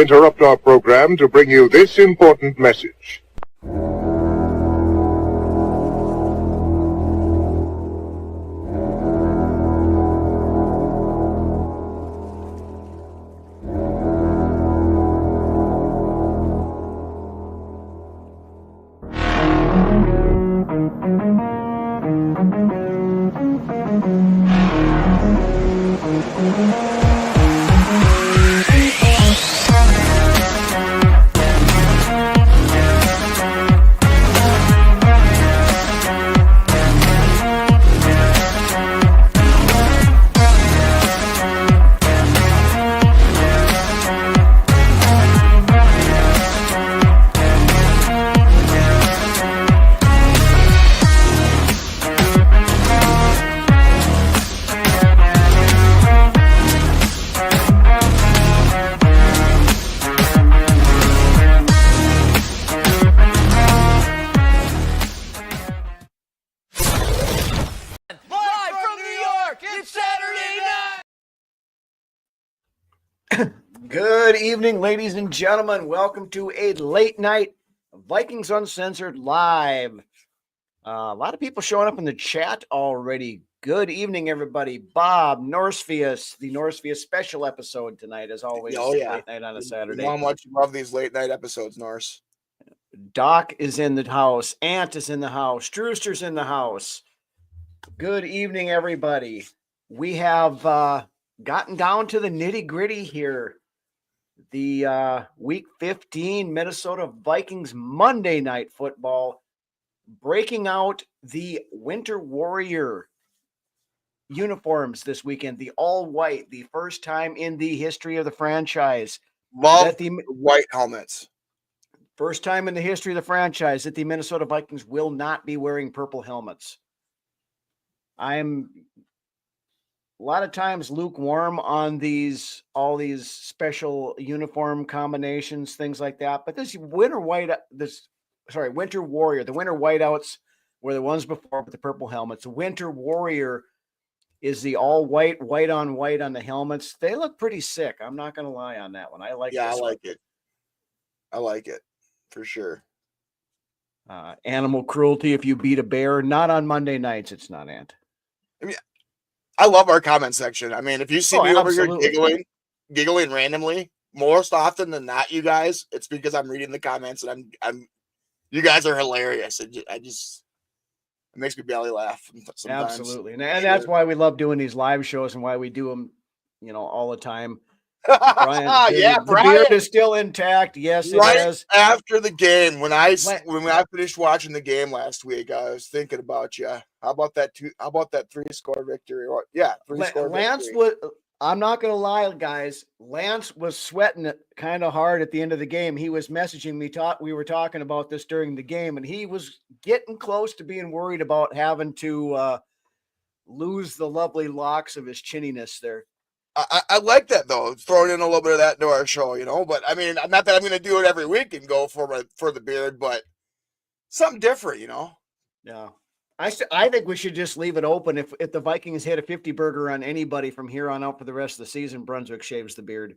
interrupt our program to bring you this important message. Good evening, ladies and gentlemen. Welcome to a late night Vikings Uncensored live. A lot of people showing up in the chat already. Good evening, everybody. Bob, Norsefius, the Norsefius special episode tonight, as always. Oh, yeah. Late night on a Saturday. You know how much you love these late night episodes, Norse. Doc is in the house. Ant is in the house. Drewster's in the house. Good evening, everybody. We have gotten down to the nitty gritty here. The Week 15 Minnesota Vikings Monday Night Football, breaking out the Winter Warrior uniforms this weekend, the all-white, the first time in the history of the franchise. Love the white helmets. First time in the history of the franchise that the Minnesota Vikings will not be wearing purple helmets. I'm a lot of times lukewarm on all these special uniform combinations, things like that. But this Winter Warrior, the Winter Whiteouts were the ones before with the purple helmets. Winter Warrior is the all white, white on the helmets. They look pretty sick. I'm not going to lie on that one. I like it. I like it for sure. Animal cruelty if you beat a bear. Not on Monday nights. It's not, Ant. I mean, I love our comment section. I mean, if you see me over here giggling randomly, most often than not, you guys, it's because I'm reading the comments and you guys are hilarious. It makes me belly laugh sometimes. Absolutely. And that's why we love doing these live shows and why we do them, all the time. Brian, the beard is still intact. Yes, it is. After the game, when I finished watching the game last week, I was thinking about you. How about that 3-score victory? Lance was. I'm not going to lie, guys. Lance was sweating it kind of hard at the end of the game. He was messaging me. We were talking about this during the game, and he was getting close to being worried about having to lose the lovely locks of his chinniness there. I like that, though, throwing in a little bit of that into our show, But, I mean, not that I'm going to do it every week and go for the beard, but something different, Yeah. I think we should just leave it open. If the Vikings hit a 50 burger on anybody from here on out for the rest of the season, Brunswick shaves the beard.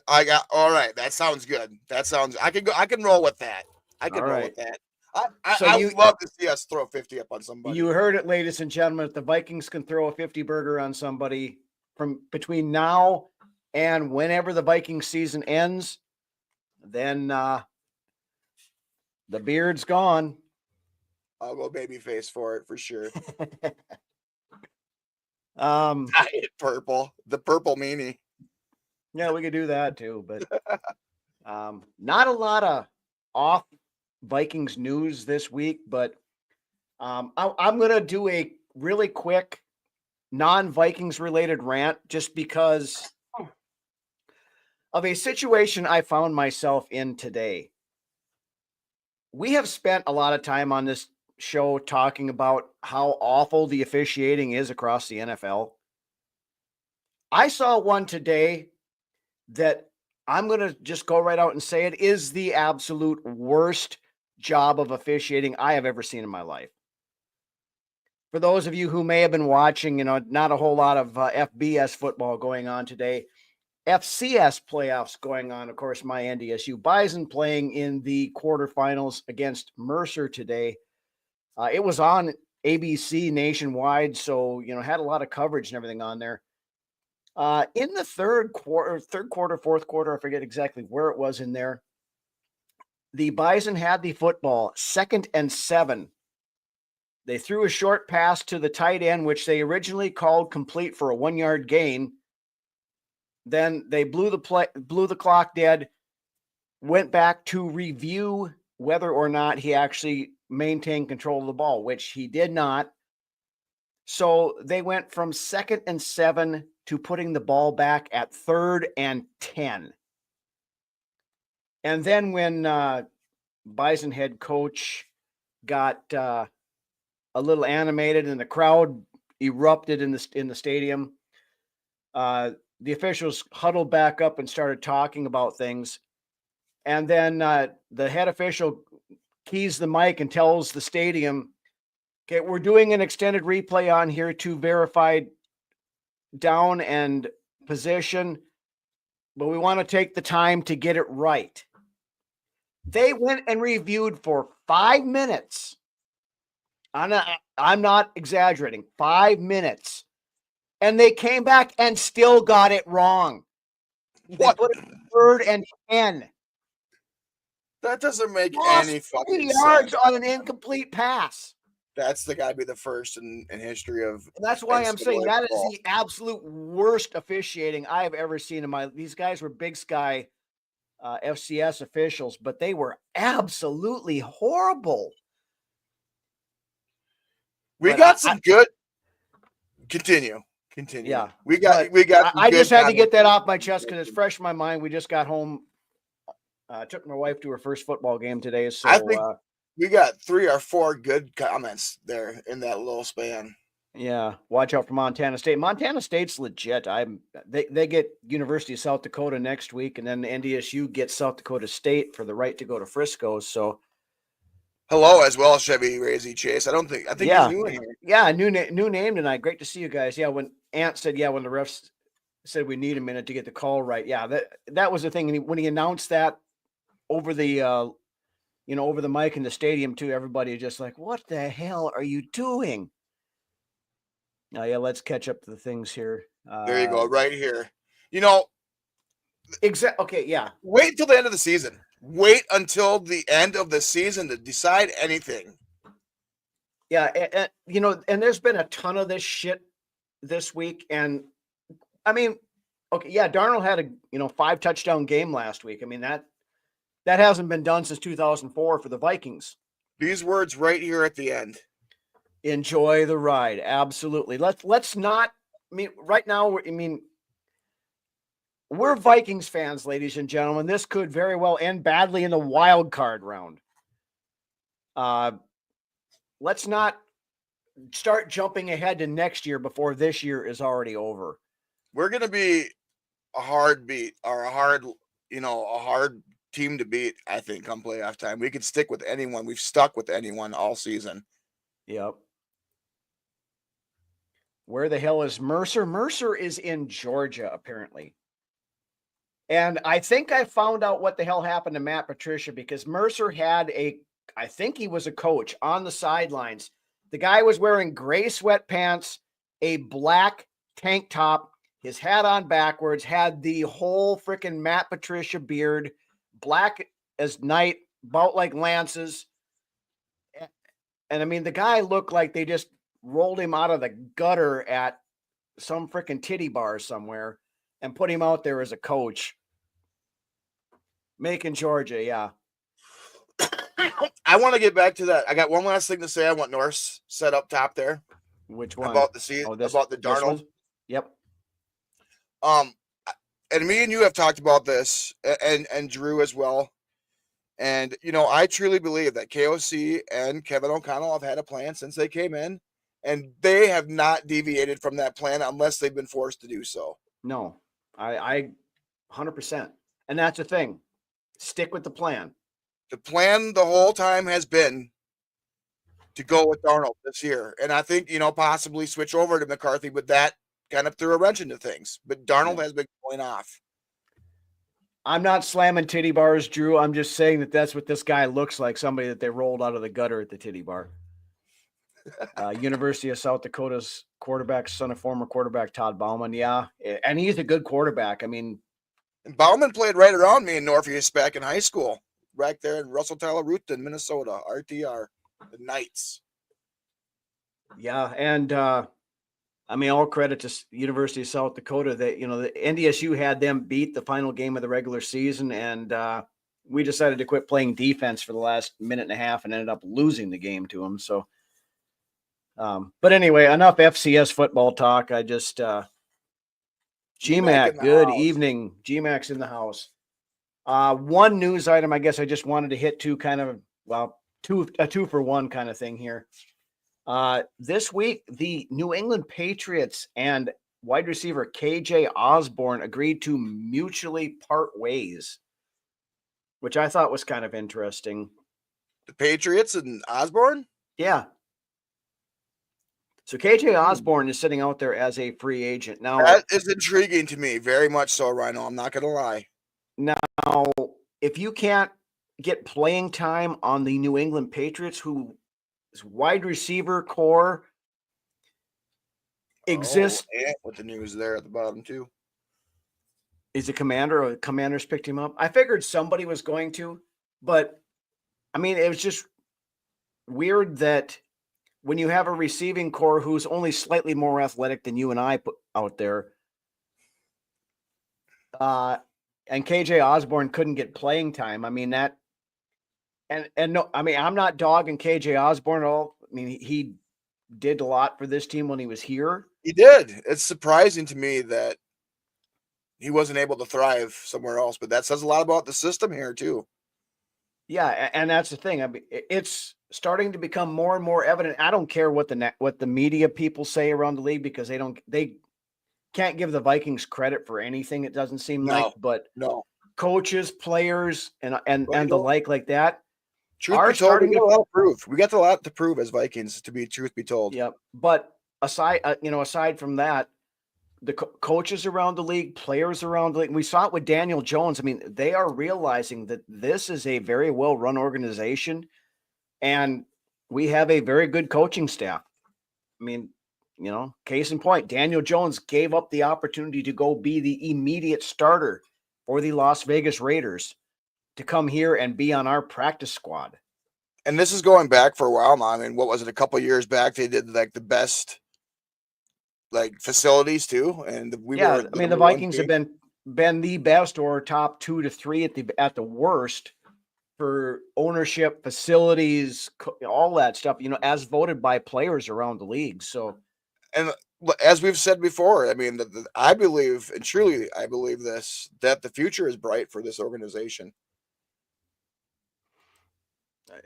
All right. That sounds good. I can roll with that. I would love to see us throw 50 up on somebody. You heard it, ladies and gentlemen. If the Vikings can throw a 50 burger on somebody from between now and whenever the Viking season ends, then the beard's gone. I'll go babyface for it for sure. Purple, the purple meanie. Yeah, we could do that too, but not a lot of off Vikings news this week. But I'm going to do a really quick non-Vikings related rant just because of a situation I found myself in today. We have spent a lot of time on this show talking about how awful the officiating is across the NFL. I saw one today that I'm going to just go right out and say it is the absolute worst job of officiating I have ever seen in my life. For those of you who may have been watching, not a whole lot of FBS football going on today. FCS playoffs going on. Of course, my NDSU Bison playing in the quarterfinals against Mercer today. It was on ABC nationwide, so had a lot of coverage and everything on there. In the third quarter, fourth quarter, I forget exactly where it was in there. The Bison had the football, 2nd and 7. They threw a short pass to the tight end, which they originally called complete for a 1-yard gain. Then they blew the clock dead, went back to review whether or not he actually maintained control of the ball, which he did not. So they went from 2nd and 7 to putting the ball back at 3rd and 10. And then when Bison head coach got a little animated and the crowd erupted in the stadium, the officials huddled back up and started talking about things. And then the head official keys the mic and tells the stadium, okay, we're doing an extended replay on here to verify down and position, but we want to take the time to get it right. They went and reviewed for 5 minutes. I'm not exaggerating, 5 minutes. And they came back and still got it wrong. They put it 3rd and 10. That doesn't make any fucking yards sense. On an incomplete pass. That's got to be the first in history of. And that's why I'm saying that is the absolute worst officiating I've ever seen in my. These guys were Big Sky FCS officials, but they were absolutely horrible. We got some good. Continue. Yeah, we got. I just had to get that off my chest because it's fresh in my mind. We just got home. Took my wife to her first football game today, so I think we got 3 or 4 good comments there in that little span. Yeah, watch out for Montana State. Montana State's legit. They get University of South Dakota next week, and then the NDSU gets South Dakota State for the right to go to Frisco. So, hello as well, Chevy Razy Chase. I think he's new in here. Yeah, new name tonight. Great to see you guys. Yeah, when Ant said, when the refs said we need a minute to get the call right. Yeah, that was the thing. And when he announced that over the over the mic in the stadium too, everybody just like, what the hell are you doing? Let's catch up to the things here. There you go, right here. Exactly. Okay, yeah. Wait until the end of the season. Wait until the end of the season to decide anything. Yeah, and there's been a ton of this shit this week, and I mean, okay, yeah, Darnold had a 5 touchdown game last week. I mean that hasn't been done since 2004 for the Vikings. These words right here at the end. Enjoy the ride. Absolutely. Let's not. I mean, right now, we're Vikings fans, ladies and gentlemen. This could very well end badly in the wild card round. Let's not start jumping ahead to next year before this year is already over. We're going to be a hard beat or a hard team to beat, I think, come playoff time. We could stick with anyone. We've stuck with anyone all season. Yep. Where the hell is Mercer? Mercer is in Georgia, apparently. And I think I found out what the hell happened to Matt Patricia, because Mercer had I think he was a coach on the sidelines. The guy was wearing gray sweatpants, a black tank top, his hat on backwards, had the whole freaking Matt Patricia beard, black as night, about like lances. And I mean, the guy looked like they just rolled him out of the gutter at some freaking titty bar somewhere and put him out there as a coach. Macon, Georgia, yeah. I want to get back to that. I got one last thing to say. I want Norse set up top there. Which one? About the season, about the Darnold. Yep. And me and you have talked about this, and Drew as well. And I truly believe that KOC and Kevin O'Connell have had a plan since they came in, and they have not deviated from that plan unless they've been forced to do so. No, I 100%. And that's the thing. Stick with the plan. The plan the whole time has been to go with Darnold this year. And I think, possibly switch over to McCarthy, but that kind of threw a wrench into things. But Darnold has been going off. I'm not slamming titty bars, Drew. I'm just saying that that's what this guy looks like, somebody that they rolled out of the gutter at the titty bar. University of South Dakota's quarterback, son of former quarterback Todd Bauman. Yeah, and he's a good quarterback. I mean, and Bauman played right around me in Northeast back in high school, back there in Russell Tyler Ruthven, Minnesota, RTR, the Knights. Yeah, and I mean, all credit to University of South Dakota that, the NDSU had them beat the final game of the regular season, and we decided to quit playing defense for the last minute and a half and ended up losing the game to them. So, but anyway, enough FCS football talk. I just GMAC, good evening. GMAC's in the house. One news item, I guess I just wanted to hit to kind of, a two for one kind of thing here. This week, the New England Patriots and wide receiver KJ Osborne agreed to mutually part ways, which I thought was kind of interesting. The Patriots and Osborne? Yeah. So KJ Osborne is sitting out there as a free agent. Now, that is intriguing to me, very much so, Rhino. I'm not going to lie. Now, if you can't get playing time on the New England Patriots, who wide receiver core exists. With the news there at the bottom too. Is a commander, or the Commanders picked him up? I figured somebody was going to, but I mean, it was just weird that when you have a receiving core who's only slightly more athletic than you and I put out there, and KJ Osborne couldn't get playing time. I mean, that. And no, I mean, I'm not dogging KJ Osborne at all. I mean, he did a lot for this team when he was here. He did. It's surprising to me that he wasn't able to thrive somewhere else, but that says a lot about the system here too. Yeah, and that's the thing. I mean, it's starting to become more and more evident. I don't care what the media people say around the league, because they can't give the Vikings credit for anything. It doesn't seem like, but coaches, players, and the like that. Truth be told, we got a lot to prove. We got a lot to prove as Vikings, to be truth be told. Yeah, but aside from that, the coaches around the league, players around the league, we saw it with Daniel Jones. I mean, they are realizing that this is a very well-run organization, and we have a very good coaching staff. I mean, case in point, Daniel Jones gave up the opportunity to go be the immediate starter for the Las Vegas Raiders to come here and be on our practice squad. And this is going back for a while now. I mean, what was it? A couple of years back, they did like the best facilities too. And the Vikings have been the best, or top 2 to 3 at the worst, for ownership, facilities, all that stuff, as voted by players around the league. So, and as we've said before, I mean, I believe, and truly I believe this, that the future is bright for this organization.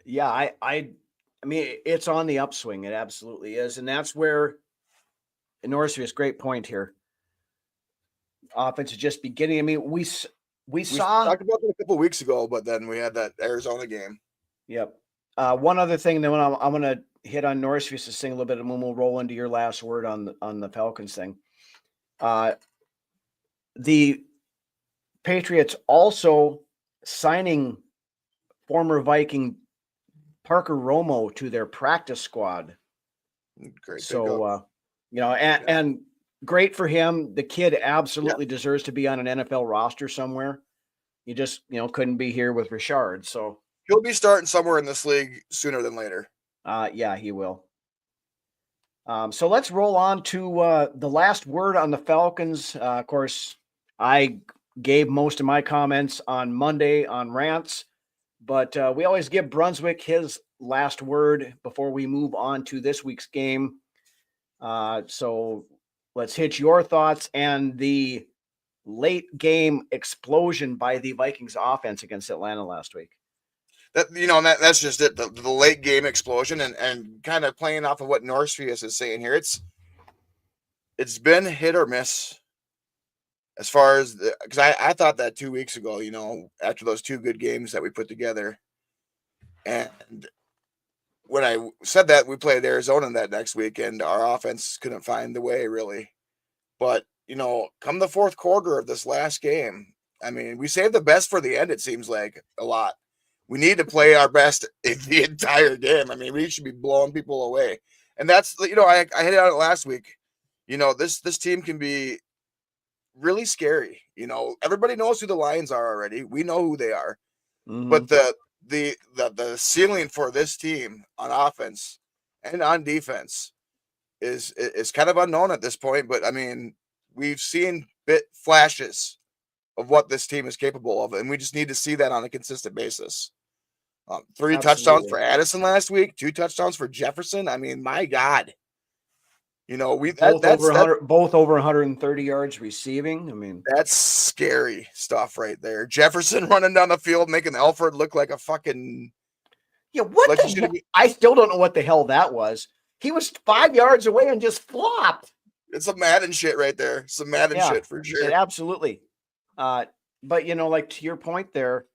Yeah, I mean, it's on the upswing. It absolutely is. And that's where Norris's great point here. Offense is just beginning. I mean, we saw, talked about that a couple of weeks ago, but then we had that Arizona game. Yep. One other thing, then I'm going to hit on Norris's thing a little bit, and then we'll roll into your last word on the Falcons thing. The Patriots also signing former Viking Parker Romo to their practice squad. Great. So, and great for him. The kid absolutely deserves to be on an NFL roster somewhere. He just, couldn't be here with Richard. So he'll be starting somewhere in this league sooner than later. Yeah, he will. So let's roll on to the last word on the Falcons. Of course, I gave most of my comments on Monday on rants, but we always give Brunswick his last word before we move on to this week's game. So let's hit your thoughts and the late game explosion by the Vikings offense against Atlanta last week. That's just it. The late game explosion, and kind of playing off of what Norris is saying here. It's been hit or miss as far as because I thought that 2 weeks ago, after those 2 good games that we put together, and when I said that, we played Arizona that next week, and our offense couldn't find the way really. But come the fourth quarter of this last game, I mean, we saved the best for the end, it seems like a lot. We need to play our best in the entire game. I mean, we should be blowing people away. And that's, I hit on it last week. This team can be really scary. Everybody knows who the Lions are already. We know who they are. Mm-hmm. But the ceiling for this team on offense and on defense is kind of unknown at this point. But I mean, we've seen flashes of what this team is capable of, and we just need to see that on a consistent basis. 3 touchdowns for Addison last week, 2 touchdowns for Jefferson. I mean, my God. Both over 130 yards receiving. I mean, that's scary stuff right there. Jefferson running down the field, making Alford look like a fucking what the hell? I still don't know what the hell that was. He was 5 yards away and just flopped. It's some Madden shit right there. Some Madden shit for sure. Absolutely. But like to your point there,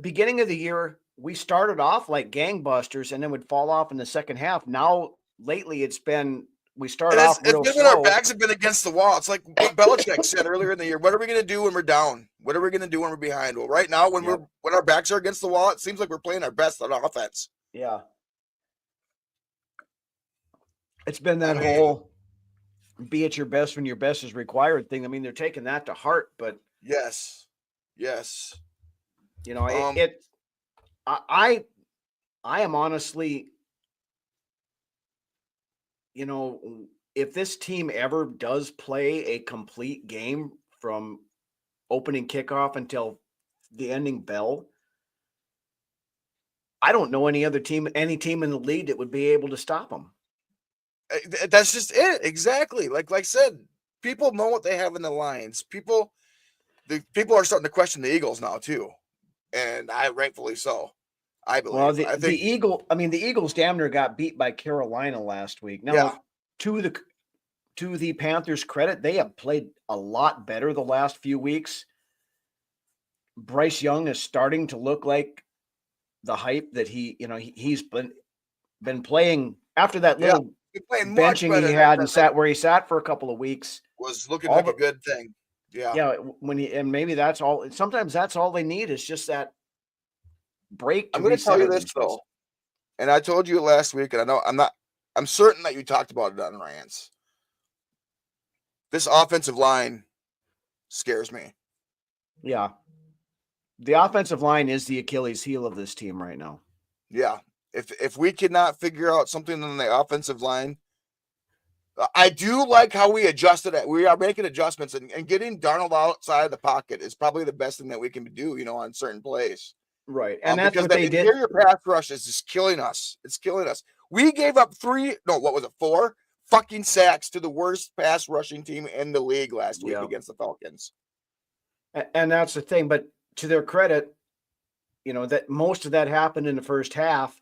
beginning of the year, we started off like gangbusters and then would fall off in the second half. Now lately it's been we start off real slow. When our backs have been against the wall. It's like what Belichick said earlier in the year. What are we going to do when we're down? What are we going to do when we're behind? Well, right now when our backs are against the wall, it seems like we're playing our best on offense. Yeah. It's been that whole be at your best when your best is required thing. I mean, they're taking that to heart, but yes. I am honestly, if this team ever does play a complete game from opening kickoff until the ending bell, I don't know any team in the league that would be able to stop them. That's just it. Exactly. Like I said, people know what they have in the Lions. People are starting to question the Eagles now too. And rightfully so. I believe. Well, the Eagles damn near got beat by Carolina last week. Now, to the Panthers' credit, they have played a lot better the last few weeks. Bryce Young is starting to look like the hype that he's been playing after that little benching he had and sat where he sat for a couple of weeks. Was looking like a good thing. Yeah. And maybe that's all. Sometimes that's all they need is just that break. I'm going to tell you this though, and I told you last week, and I'm certain that you talked about it on Rants. This offensive line scares me. Yeah. The offensive line is the Achilles heel of this team right now. Yeah. If we cannot figure out something on the offensive line, I do like how we adjusted it. We are making adjustments, and getting Darnold outside of the pocket is probably the best thing that we can do, on certain plays. Right. And that's because what they did. Interior pass rush is just killing us. It's killing us. We gave up 4 fucking sacks to the worst pass rushing team in the league last week against the Falcons. And that's the thing. But to their credit, that most of that happened in the first half.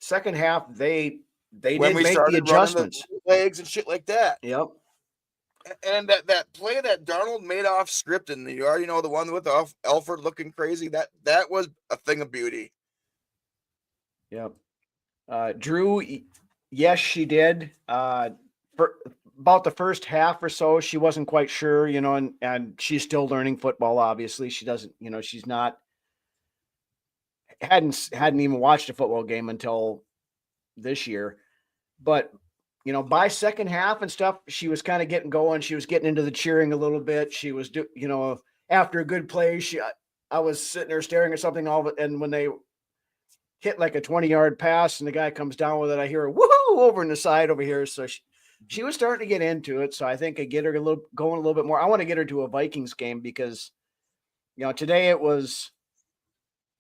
Second half, they did make the adjustments. Legs and shit like that. Yep. And that play that Darnold made off script, and you already know the one with Alford looking crazy, that was a thing of beauty. Yep. Drew, yes, she did. For about the first half or so, she wasn't quite sure, and she's still learning football. Obviously, she doesn't, she's not hadn't even watched a football game until this year, but by second half and stuff, she was kind of getting going. She was getting into the cheering a little bit. She was after a good play, I was sitting there staring at something and when they hit like a 20-yard pass and the guy comes down with it, I hear a woohoo over in the side over here. So she was starting to get into it. So I think I get her going a little bit more. I want to get her to a Vikings game because, today it was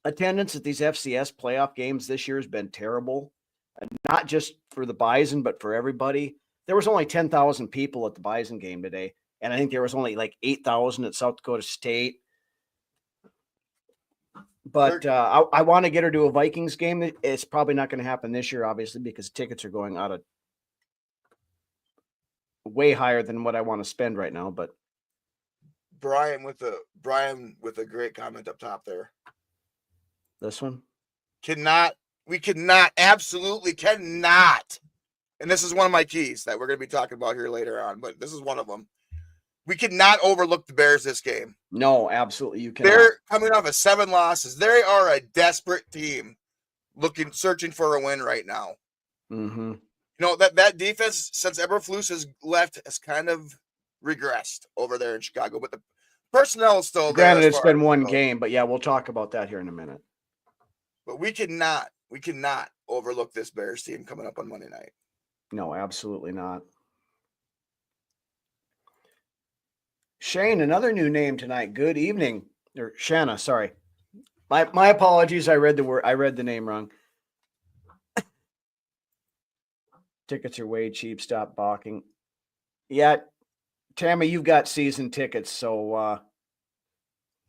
attendance at these FCS playoff games this year has been terrible. And not just for the Bison, but for everybody. There was only 10,000 people at the Bison game today. And I think there was only like 8,000 at South Dakota State. But I want to get her to a Vikings game. It's probably not going to happen this year, obviously, because tickets are going out of way higher than what I want to spend right now. But Brian with a great comment up top there. This one? We absolutely cannot. And this is one of my keys that we're going to be talking about here later on, but this is one of them. we cannot overlook the Bears this game. No, absolutely. You cannot. They're coming off of 7 losses. They are a desperate team searching for a win right now. Mm-hmm. You know, that defense, since Eberflus has left, has kind of regressed over there in Chicago, but the personnel is still there. Granted, it's been one game, but yeah, we'll talk about that here in a minute. But we cannot overlook this Bears team coming up on Monday night. No, absolutely not. Shane, another new name tonight. Good evening. Or Shanna, sorry. My apologies. I read the name wrong. Tickets are way cheap. Stop balking. Yeah, Tammy, you've got season tickets, so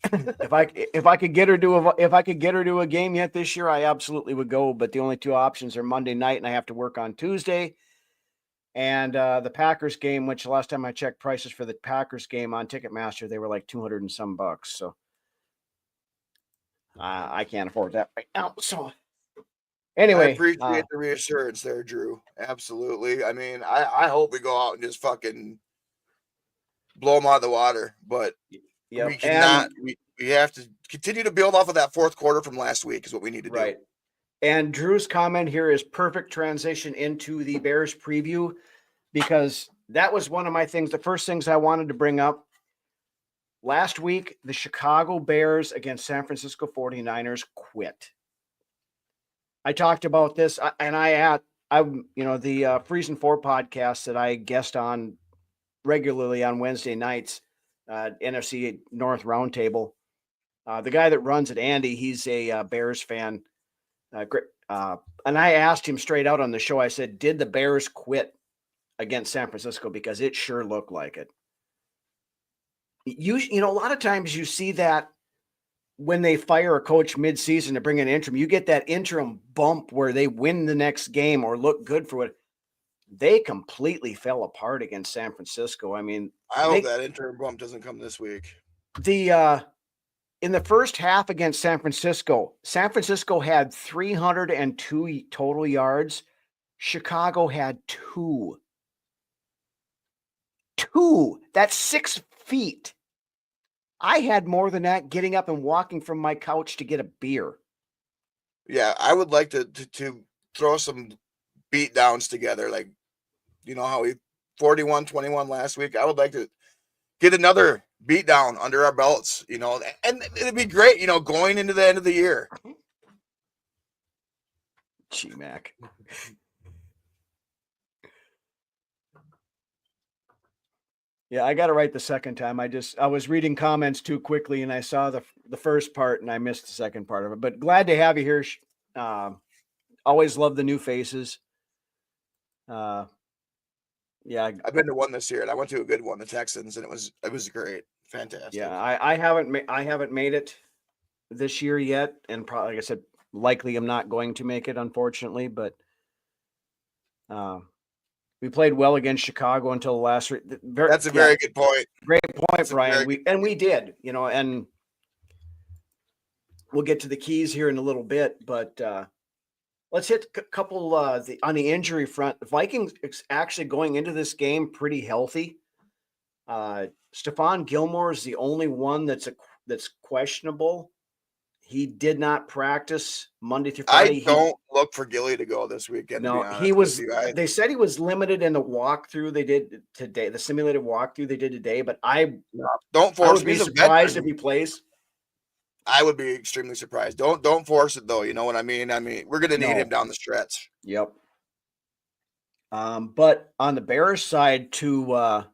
if I could get her to a game yet this year, I absolutely would go. But the only two options are Monday night, and I have to work on Tuesday. And the Packers game, which the last time I checked prices for the Packers game on Ticketmaster, they were like $200 and some bucks. So I can't afford that right now. So anyway, I appreciate the reassurance there, Drew. Absolutely. I mean, I hope we go out and just fucking blow them out of the water, but we cannot. We have to continue to build off of that fourth quarter from last week is what we need to do. Right. And Drew's comment here is perfect transition into the Bears preview, because that was one of my things. The first things I wanted to bring up last week, the Chicago Bears against San Francisco 49ers quit. I talked about this, and the Freeze and Four podcast that I guest on regularly on Wednesday nights, NFC North Roundtable. The guy that runs it, Andy, he's a Bears fan. And I asked him straight out on the show, I said, did the Bears quit against San Francisco? Because it sure looked like it. You know, a lot of times you see that when they fire a coach mid-season to bring an interim, you get that interim bump where they win the next game or look good for it. They completely fell apart against San Francisco. I mean, I hope that interim bump doesn't come this week. In the first half against San Francisco had 302 total yards. Chicago had 2. That's 6 feet. I had more than that getting up and walking from my couch to get a beer. Yeah, I would like to throw some beat downs together. Like, you know how we 41-21 last week. I would like to get another beat down under our belts, you know, and it'd be great, you know, going into the end of the year. G-Mac. Yeah, I got it right the second time. I was reading comments too quickly, and I saw the first part, and I missed the second part of it. But glad to have you here. Always love the new faces. Yeah, I've been to one this year, and I went to a good one, the Texans, and it was great, fantastic. Yeah, I haven't made it this year yet, and probably, like I said, likely I'm not going to make it, unfortunately. But we played well against Chicago until the last. That's a very good point. Great point, Brian. We did, you know, and we'll get to the keys here in a little bit, but let's hit a couple on the injury front. The Vikings actually going into this game pretty healthy. Stephon Gilmore is the only one that's questionable. He did not practice Monday through Friday. I don't look for Gilly to go this weekend. No, he was. They said he was limited in the walkthrough they did today, the simulated walkthrough they did today. But don't force. I would be surprised if he plays. I would be extremely surprised. Don't force it though. You know what I mean? I mean, we're gonna need him down the stretch. Yep. But on the Bears side, too, I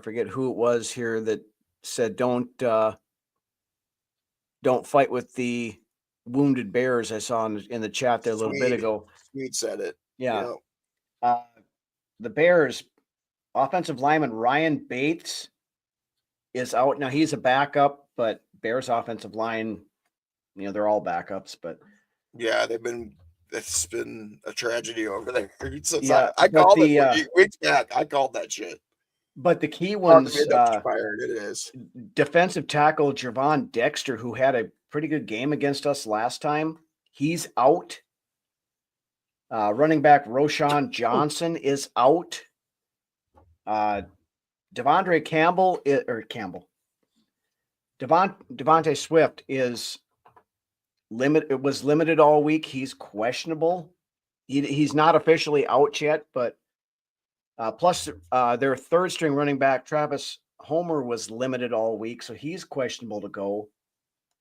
forget who it was here that said don't fight with the wounded bears. I saw in the chat there a little bit ago. Sweet said it. Yeah. The Bears offensive lineman Ryan Bates is out. Now he's a backup, but Bears offensive line, you know, they're all backups, but yeah, it's been a tragedy over there. Since I called it weeks back. I called that shit. But the key ones, it is defensive tackle Javon Dexter, who had a pretty good game against us last time. He's out. Running back Roshan Johnson is out. Devontae Swift is limited. It was limited all week. He's questionable. He's not officially out yet, but plus their third string running back Travis Homer was limited all week, so he's questionable to go,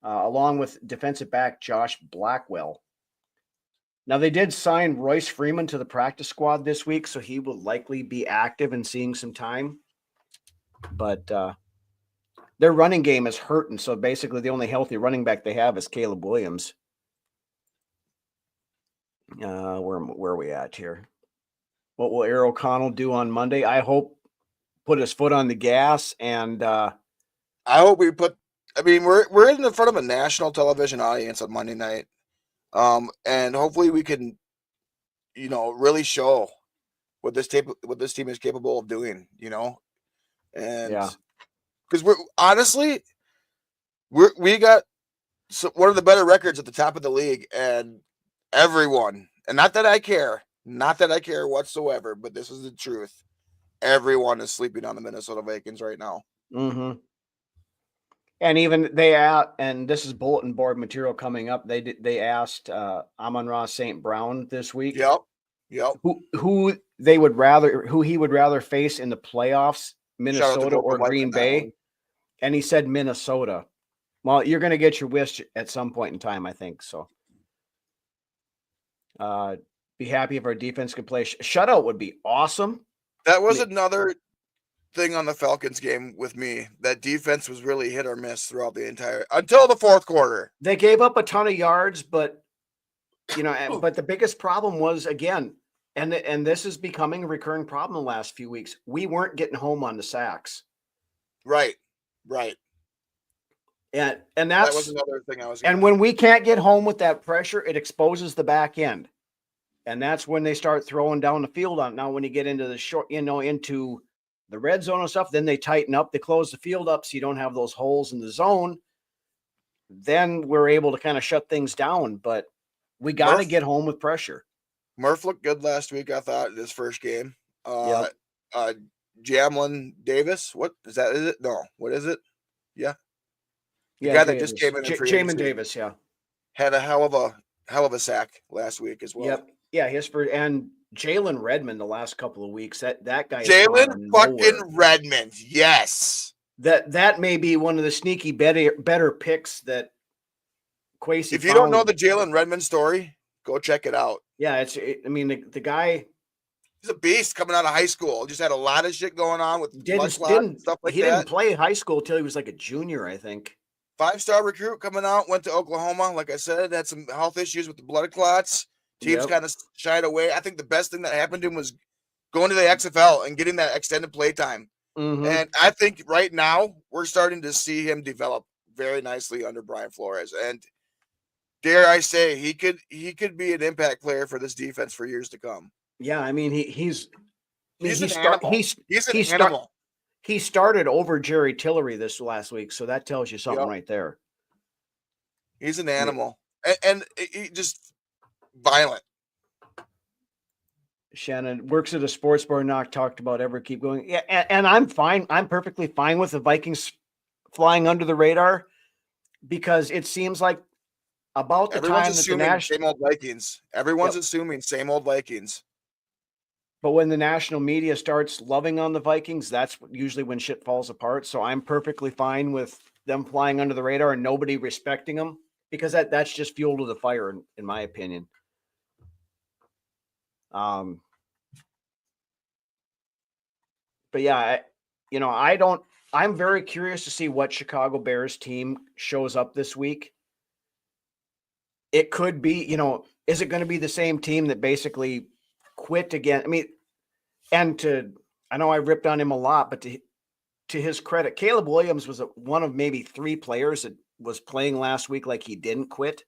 along with defensive back Josh Blackwell. Now, they did sign Royce Freeman to the practice squad this week, so he will likely be active and seeing some time. But their running game is hurting, so basically the only healthy running back they have is Caleb Williams. Where are we at here? What will Aaron O'Connell do on Monday? I hope put his foot on the gas, and I hope we put. I mean, we're in front of a national television audience on Monday night. And hopefully we can, really show what this team is capable of doing, and because we got one of the better records at the top of the league, and everyone, and not that I care whatsoever, but this is the truth. Everyone is sleeping on the Minnesota Vikings right now. Mm-hmm. And even and this is bulletin board material coming up. They asked Amon-Ra St. Brown this week. Yep. Who he would rather face in the playoffs, Minnesota or Green Bay, and he said Minnesota. Well, you're going to get your wish at some point in time, I think. So, be happy if our defense could play. Shutout would be awesome. That was another thing on the Falcons game with me. That defense was really hit or miss throughout the until the fourth quarter. They gave up a ton of yards, but but the biggest problem was, again, and this is becoming a recurring problem the last few weeks. We weren't getting home on the sacks. Right. And that was another thing I was. And when we can't get home with that pressure, it exposes the back end, and that's when they start throwing down the field on. Now, when you get into the short, into the red zone and stuff, then they tighten up, they close the field up so you don't have those holes in the zone. Then we're able to kind of shut things down, but we got to get home with pressure. Murph looked good last week, I thought, in his first game. Yep. Jamlin Davis, what is that? Is it? No, what is it? Yeah. The guy Davis. that just came in Jamin Davis, yeah. Had a hell of a sack last week as well. Yep. Yeah, and Jalen Redmond the last couple of weeks. That guy. Jalen fucking Redmond. Yes. That may be one of the sneaky better picks that Kwesi. If you don't know the Jalen Redmond story, go check it out. Yeah, the guy. He's a beast coming out of high school. Just had a lot of shit going on with stuff like that. He didn't play high school till he was like a junior, I think. 5-star recruit coming out, went to Oklahoma. Like I said, had some health issues with the blood clots. Teams kind of shied away. I think the best thing that happened to him was going to the XFL and getting that extended play time. Mm-hmm. And I think right now we're starting to see him develop very nicely under Brian Flores. And dare I say, he could be an impact player for this defense for years to come. Yeah, I mean he's an animal. He started over Jerry Tillery this last week, so that tells you something right there. He's an animal, and he just violent. Shannon works at a sports bar. Knock talked about ever keep going. Yeah, and I'm fine. I'm perfectly fine with the Vikings flying under the radar because it seems like about the time that the national same old Vikings. Everyone's assuming same old Vikings. But when the national media starts loving on the Vikings, that's usually when shit falls apart. So I'm perfectly fine with them flying under the radar and nobody respecting them because that's just fuel to the fire, in my opinion. But yeah, I'm very curious to see what Chicago Bears team shows up this week. It could be, is it going to be the same team that basically quit again? I mean, I know I ripped on him a lot, but to his credit, Caleb Williams was one of maybe 3 players that was playing last week like he didn't quit.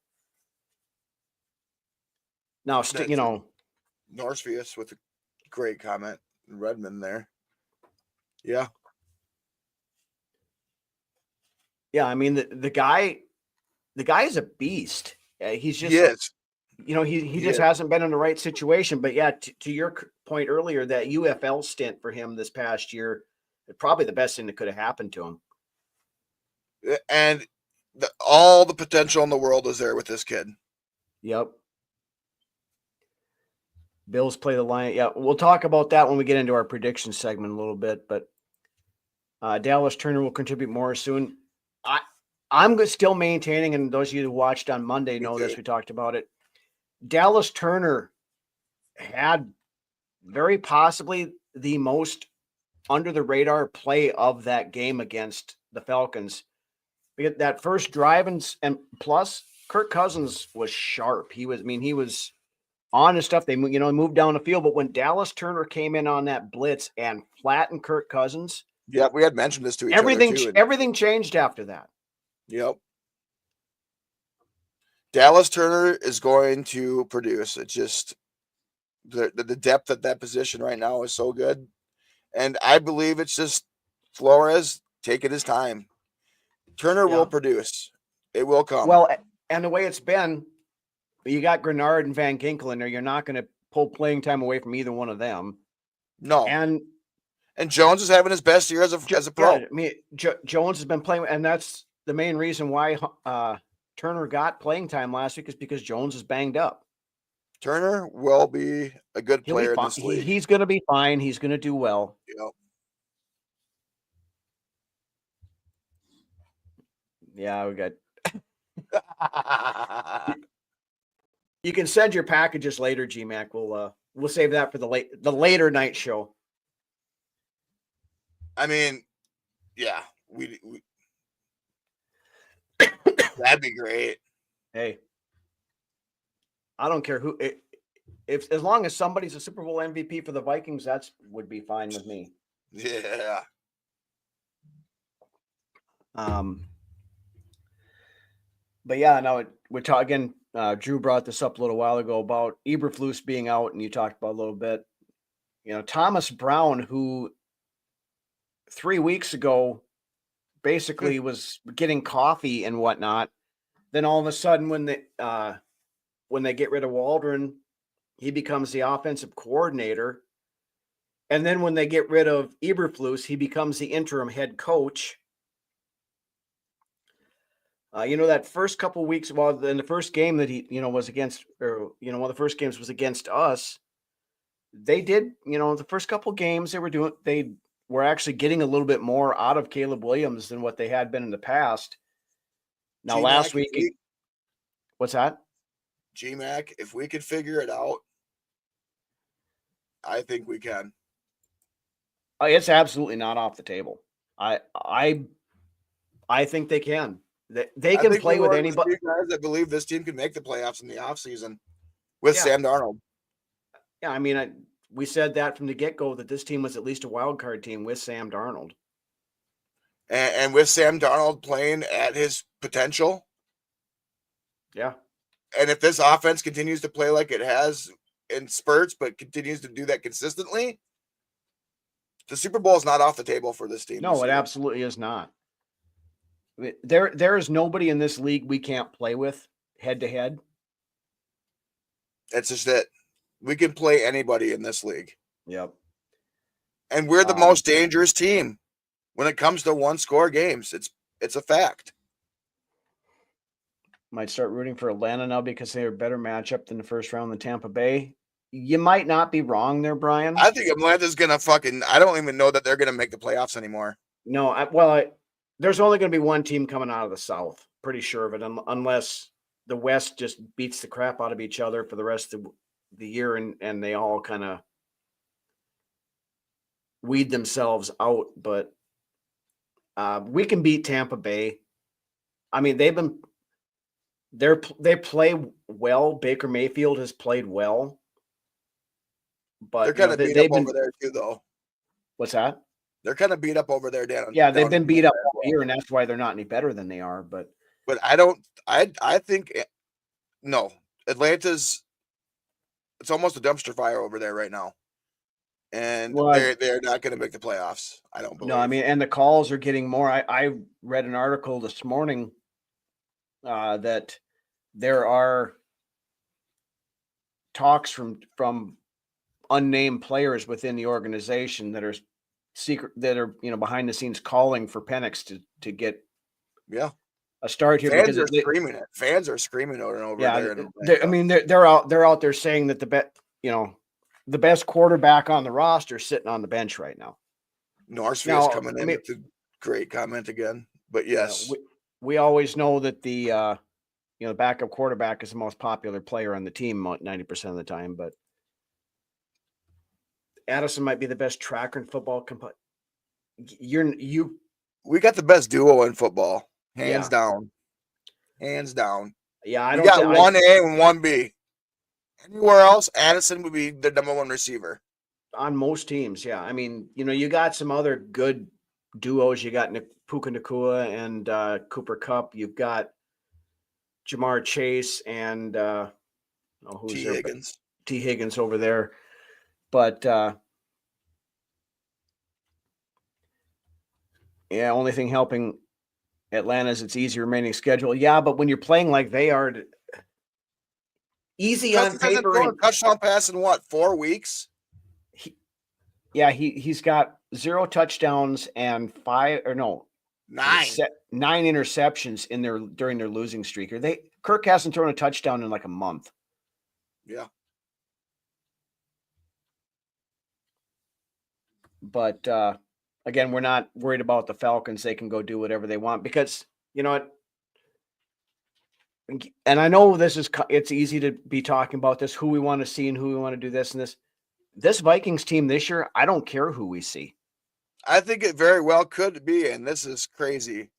Now, Norsefius with a great comment. Redmond there. Yeah. Yeah, I mean the guy is a beast. He's just he just hasn't been in the right situation. But yeah, to your point earlier, that UFL stint for him this past year, probably the best thing that could have happened to him. And all the potential in the world is there with this kid. Yep. Bills play the Lions. Yeah, we'll talk about that when we get into our prediction segment a little bit. But Dallas Turner will contribute more soon. I'm still maintaining, and those of you who watched on Monday know this. We talked about it. Dallas Turner had very possibly the most under the radar play of that game against the Falcons. That first drive and plus Kirk Cousins was sharp. He was on his stuff. They moved down the field, but when Dallas Turner came in on that blitz and flattened Kirk Cousins, yeah, we had mentioned this to each other too. Everything changed after that. Yep. Dallas Turner is going to produce. It's just the depth at that position right now is so good. And I believe it's just Flores taking his time. Turner will produce. It will come. Well, and the way it's been, you got Grenard and Van Ginkel in there. You're not going to pull playing time away from either one of them. No. And Jones is having his best year as a pro. Yeah, I mean, Jones has been playing, and that's the main reason why Turner got playing time last week is because Jones is banged up. Turner will be a good player in this league. He's going to be fine. He's going to do well. Yep. Yeah, we got. You can send your packages later, GMAC. We'll save that for the later night show. I mean, yeah, we that'd be great. Hey, I don't care who. If as long as somebody's a Super Bowl MVP for the Vikings, that would be fine with me. Yeah. But yeah, now we're talking. Drew brought this up a little while ago about Eberflus being out, and you talked about a little bit. Thomas Brown, who 3 weeks ago basically was getting coffee and whatnot. Then all of a sudden, when they get rid of Waldron, he becomes the offensive coordinator. And then when they get rid of Eberflus, he becomes the interim head coach. That first couple of weeks, in the first game that he, was against, or, one of the first games was against us, they did, the first couple of games they were actually getting a little bit more out of Caleb Williams than what they had been in the past. Now, G-Mac, last week, what's that? GMAC, if we could figure it out, I think we can. It's absolutely not off the table. I think they can. They can play with anybody. Guys that believe this team can make the playoffs in the offseason with Sam Darnold. Yeah, I mean, we said that from the get-go that this team was at least a wild card team with Sam Darnold. And with Sam Darnold playing at his potential. Yeah. And if this offense continues to play like it has in spurts, but continues to do that consistently, the Super Bowl is not off the table for this team. No, it absolutely is not. I mean, there is nobody in this league we can't play with head to head. That's just it. We can play anybody in this league. Yep. And we're the most dangerous team when it comes to one-score games. It's a fact. Might start rooting for Atlanta now because they're a better matchup than the first round in Tampa Bay. You might not be wrong there, Brian. I think Atlanta's going to I don't even know that they're going to make the playoffs anymore. No, there's only going to be one team coming out of the South. Pretty sure of it, unless the West just beats the crap out of each other for the rest of the year and they all kind of weed themselves out. But we can beat Tampa Bay. I mean, they play well. Baker Mayfield has played well. But they're kind of beat up over there too, though. What's that? They're kind of beat up over there, Dan. Yeah, they've been beat up all year, and that's why they're not any better than they are. But I think no, Atlanta's. It's almost a dumpster fire over there right now, and they're not going to make the playoffs. I don't believe. No, I mean, and the calls are getting more. I read an article this morning that there are talks from unnamed players within the organization that are that are behind the scenes calling for Penix to get a start here. Fans are screaming it. Fans are screaming over and over there. I mean, they're out there saying that the best quarterback on the roster sitting on the bench right now. Northfield's coming in with a great comment again. But yes, we always know that the backup quarterback is the most popular player on the team 90% of the time, but Addison might be the best tracker in football. We got the best duo in football, hands down. Hands down. Yeah, we got 1A and 1B. Anywhere else, Addison would be the number one receiver. On most teams, yeah. I mean, you got some other good duos. You got Puka Nacua and Cooper Kupp. You've got Jamar Chase and who's T. there? Higgins. T. Higgins over there. But only thing helping Atlanta is its easy remaining schedule. Yeah, but when you're playing like they are, easy on paper. And touchdown pass in 4 weeks? He's got 0 touchdowns and 9 interceptions during their losing streak. Kirk hasn't thrown a touchdown in like a month. Yeah. But again, we're not worried about the Falcons. They can go do whatever they want because you know what. And I know it's easy to be talking about this, who we want to see and who we want to do this and this. This Vikings team this year, I don't care who we see. I think it very well could be, and this is crazy,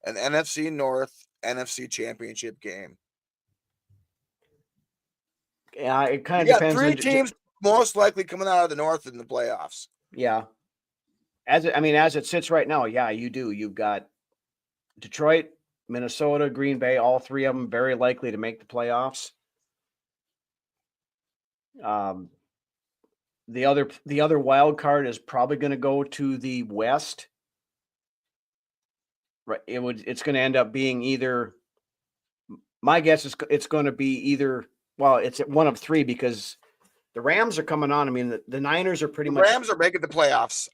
an NFC North, NFC Championship game. Yeah, it kind of depends. 3 teams most likely coming out of the North in the playoffs. Yeah. As it sits right now, yeah, you do. You've got Detroit, Minnesota, Green Bay, all 3 of them very likely to make the playoffs. The other wild card is probably going to go to the West. Right, it's going to end up being either. My guess is it's going to be either. Well, it's at one of 3 because the Rams are coming on. I mean, the Niners are pretty much. The Rams are making the playoffs.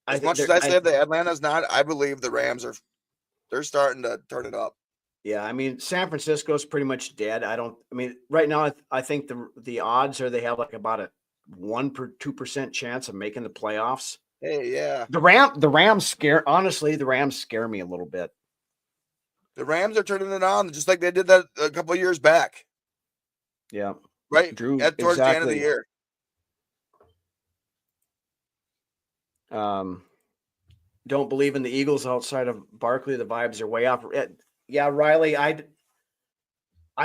As much as I said that Atlanta's not, I believe the Rams they're starting to turn it up. Yeah, I mean, San Francisco's pretty much dead. Right now, I think the odds are they have like about a 1-2% chance of making the playoffs. Hey, yeah. The Rams scare me a little bit. The Rams are turning it on just like they did that a couple of years back. Yeah. Right? Towards the end of the year. Don't believe in the Eagles outside of Barkley. The vibes are way off. Yeah, Riley, I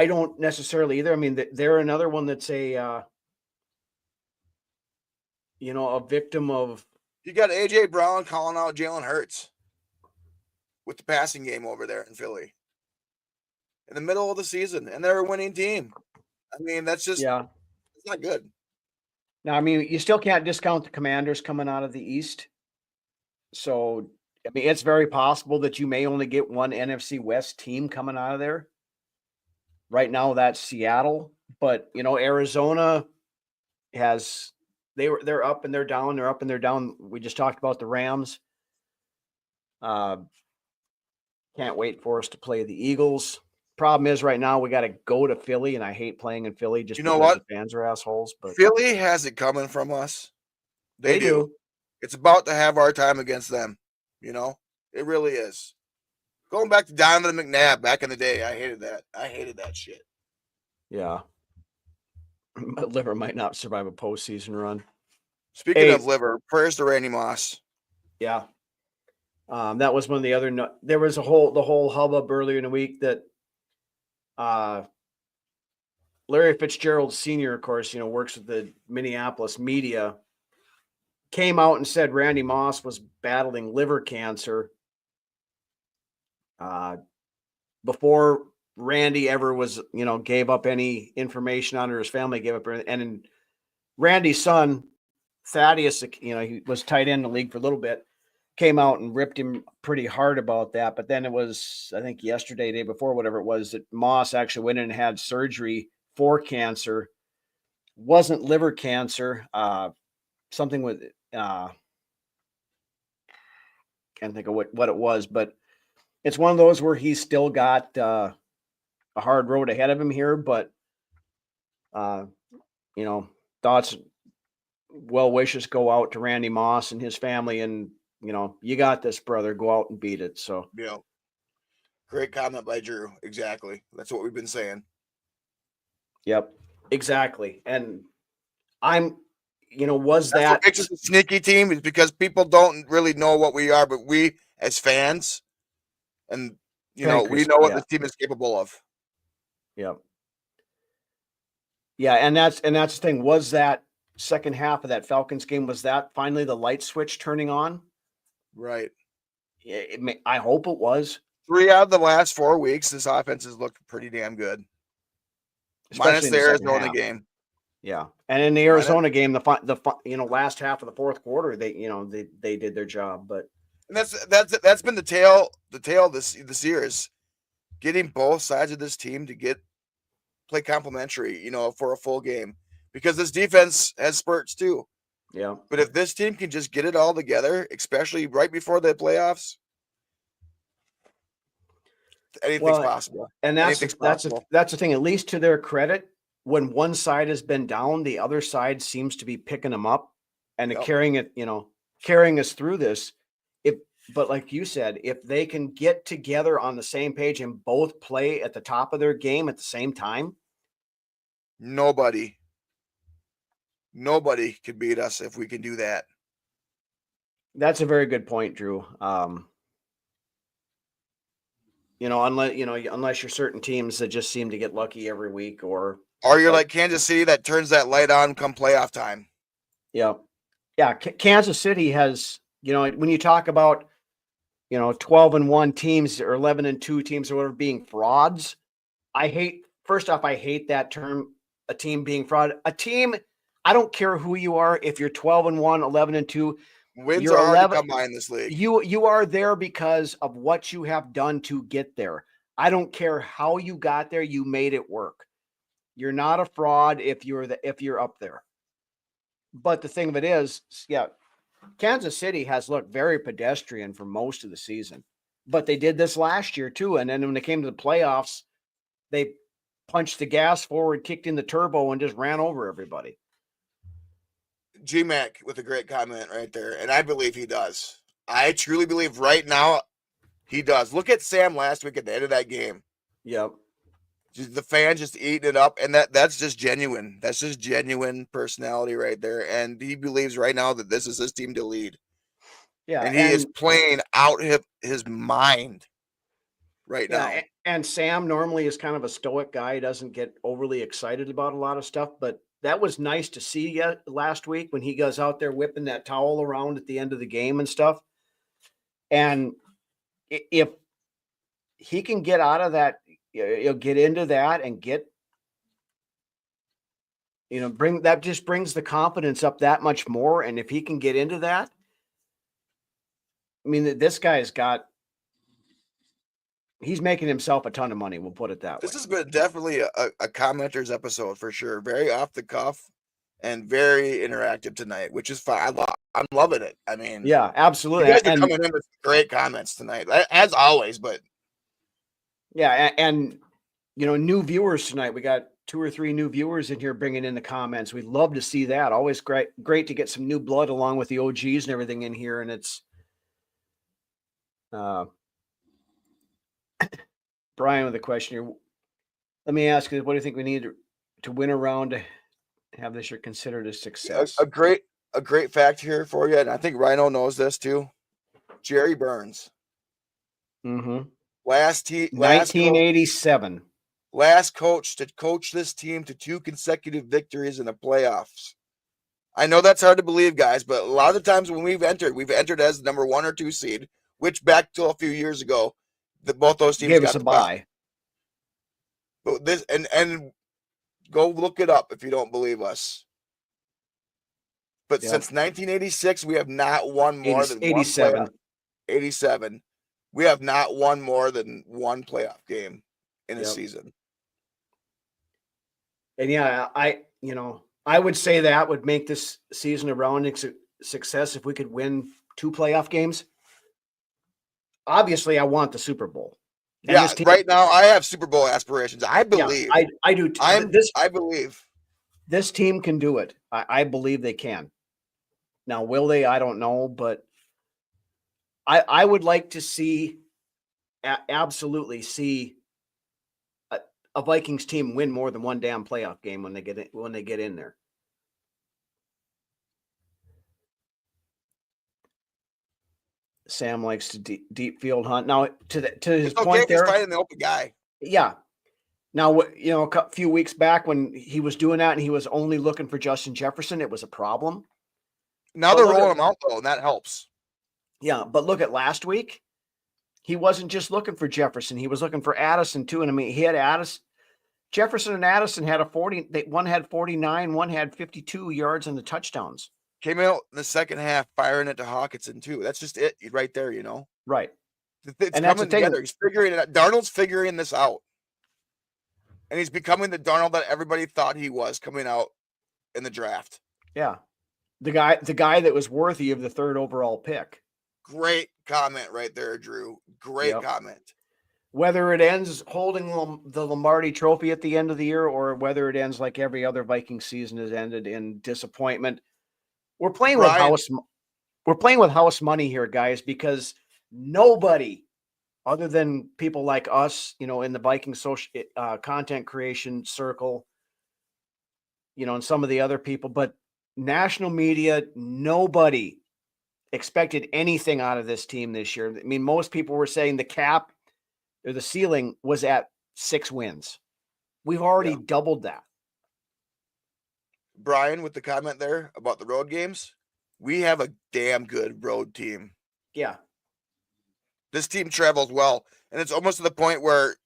don't necessarily either. I mean, they're another one that's a victim of. You got AJ Brown calling out Jalen Hurts with the passing game over there in Philly in the middle of the season, and they're a winning team. I mean, that's just it's not good. Now, I mean, you still can't discount the Commanders coming out of the East. So, I mean, it's very possible that you may only get one NFC West team coming out of there. Right now, that's Seattle, but Arizona they're up and they're down. They're up and they're down. We just talked about the Rams. Can't wait for us to play the Eagles. Problem is, right now we got to go to Philly, and I hate playing in Philly. Just because the fans are assholes. But Philly has it coming from us. They do. It's about to have our time against them. It really is. Going back to Donovan McNabb back in the day, I hated that. I hated that shit. Yeah. My liver might not survive a postseason run. Speaking of liver, prayers to Randy Moss. Yeah. That was one of the other. There was the whole hubbub earlier in the week that Larry Fitzgerald Sr., of course, works with the Minneapolis media, came out and said Randy Moss was battling liver cancer before Randy ever was, gave up any information on, or his family gave up. And Randy's son, Thaddeus, he was tight end in the league for a little bit, came out and ripped him pretty hard about that. But then it was, I think yesterday, day before, whatever it was, that Moss actually went in and had surgery for cancer. Wasn't liver cancer. something with can't think of what it was, but it's one of those where he's still got a hard road ahead of him here, but you know, thoughts, well wishes go out to Randy Moss and his family, and you got this, brother. Go out and beat it. So Yeah. Great comment by Drew. Exactly. That's what we've been saying. Yep, exactly. And I'm, was That's that what makes us a sneaky team, is because people don't really know what we are, but we as fans, and we know what this team is capable of. Yep. Yeah, and that's the thing. Was that second half of that Falcons game, was that finally the light switch turning on? Right. I hope it was. 3 out of the last 4 weeks, this offense has looked pretty damn good. Especially minus the Arizona game. Yeah, and in the Arizona game, the last half of the fourth quarter, they did their job. But and that's been the tale this year, is getting both sides of this team to play complementary, for a full game, because this defense has spurts too. Yeah. But if this team can just get it all together, especially right before the playoffs, anything's possible. And that's the thing. At least to their credit, when one side has been down, the other side seems to be picking them up and carrying us through this. But like you said, if they can get together on the same page and both play at the top of their game at the same time, nobody could beat us if we can do that. That's a very good point, Drew. Unless you're certain teams that just seem to get lucky every week, or you're like Kansas City that turns that light on come playoff time. Yeah. Yeah. Kansas City has, when you talk about, 12-1 teams or 11-2 teams or whatever being frauds, I hate that term, a team being fraud. A team, I don't care who you are. If you're 12-1, 11-2, wins are hard to come by in this league. You are there because of what you have done to get there. I don't care how you got there. You made it work. You're not a fraud if you're up there. But the thing of it is, Kansas City has looked very pedestrian for most of the season, but they did this last year too. And then when it came to the playoffs, they punched the gas forward, kicked in the turbo, and just ran over everybody. G-Mac with a great comment right there. And I believe he does. I truly believe right now he does. Look at Sam last week at the end of that game. Yep. The fans just eating it up. And that's just genuine. That's just genuine personality right there. And he believes right now that this is his team to lead. Yeah. And he is playing out his mind right now. And Sam normally is kind of a stoic guy. He doesn't get overly excited about a lot of stuff, but that was nice to see last week when he goes out there whipping that towel around at the end of the game and stuff. And if he can get out of that, you'll get into that and just brings the confidence up that much more. And if he can get into that, I mean, this guy's he's making himself a ton of money. We'll put it that way. This has been definitely a commenters episode for sure. Very off the cuff and very interactive tonight, which is fine. I'm loving it. I mean, yeah, absolutely. You guys are coming in with great comments tonight, as always. But yeah, and new viewers tonight. We got 2 or 3 new viewers in here bringing in the comments. We'd love to see that. Always great to get some new blood along with the OGs and everything in here. And it's Brian with a question here. Let me ask you, what do you think we need to win around to have this year considered a success? A great fact here for you, and I think Rhino knows this too. Jerry Burns. Mm-hmm. 1987. Last coach to coach this team to 2 consecutive victories in the playoffs. I know that's hard to believe, guys, but a lot of the times when we've entered as the number 1 or 2 seed, which back till a few years ago, both those teams gave us a bye. But this and go look it up if you don't believe us. But since 1986, we have not won more than 87. 87. We have not won more than 1 playoff game in a season. And I would say that would make this season a rounding success if we could win 2 playoff games. Obviously, I want the Super Bowl. And right now I have Super Bowl aspirations. I believe. Yeah, I do. I believe this team can do it. I believe they can. Now, will they? I don't know, but I would like to see, absolutely see a Vikings team win more than one damn playoff game when they get in there. Sam likes to deep field hunt. Now, to his point there, fighting the open guy. Yeah. Now, a few weeks back when he was doing that and he was only looking for Justin Jefferson, it was a problem. Now they're rolling him out though, and that helps. Yeah, but look at last week. He wasn't just looking for Jefferson; he was looking for Addison too. And I mean, he had Addison. Jefferson and Addison had 40. One had 49, one had 52 yards and the touchdowns. Came out in the second half firing it to Hawkinson too. That's just it right there, Right. It's and coming together. He's figuring it out. Darnold's figuring this out. And he's becoming the Darnold that everybody thought he was coming out in the draft. Yeah. The guy that was worthy of the 3rd overall pick. Great comment right there, Drew. Great comment. Whether it ends holding the Lombardi trophy at the end of the year or whether it ends like every other Viking season has ended in disappointment, we're playing with house money here, guys, because nobody other than people like us, in the Viking social content creation circle, and some of the other people, but national media, nobody expected anything out of this team this year. I mean, most people were saying the cap or the ceiling was at 6 wins. We've already doubled that. Brian, with the comment there about the road games, we have a damn good road team. Yeah. This team travels well, and it's almost to the point where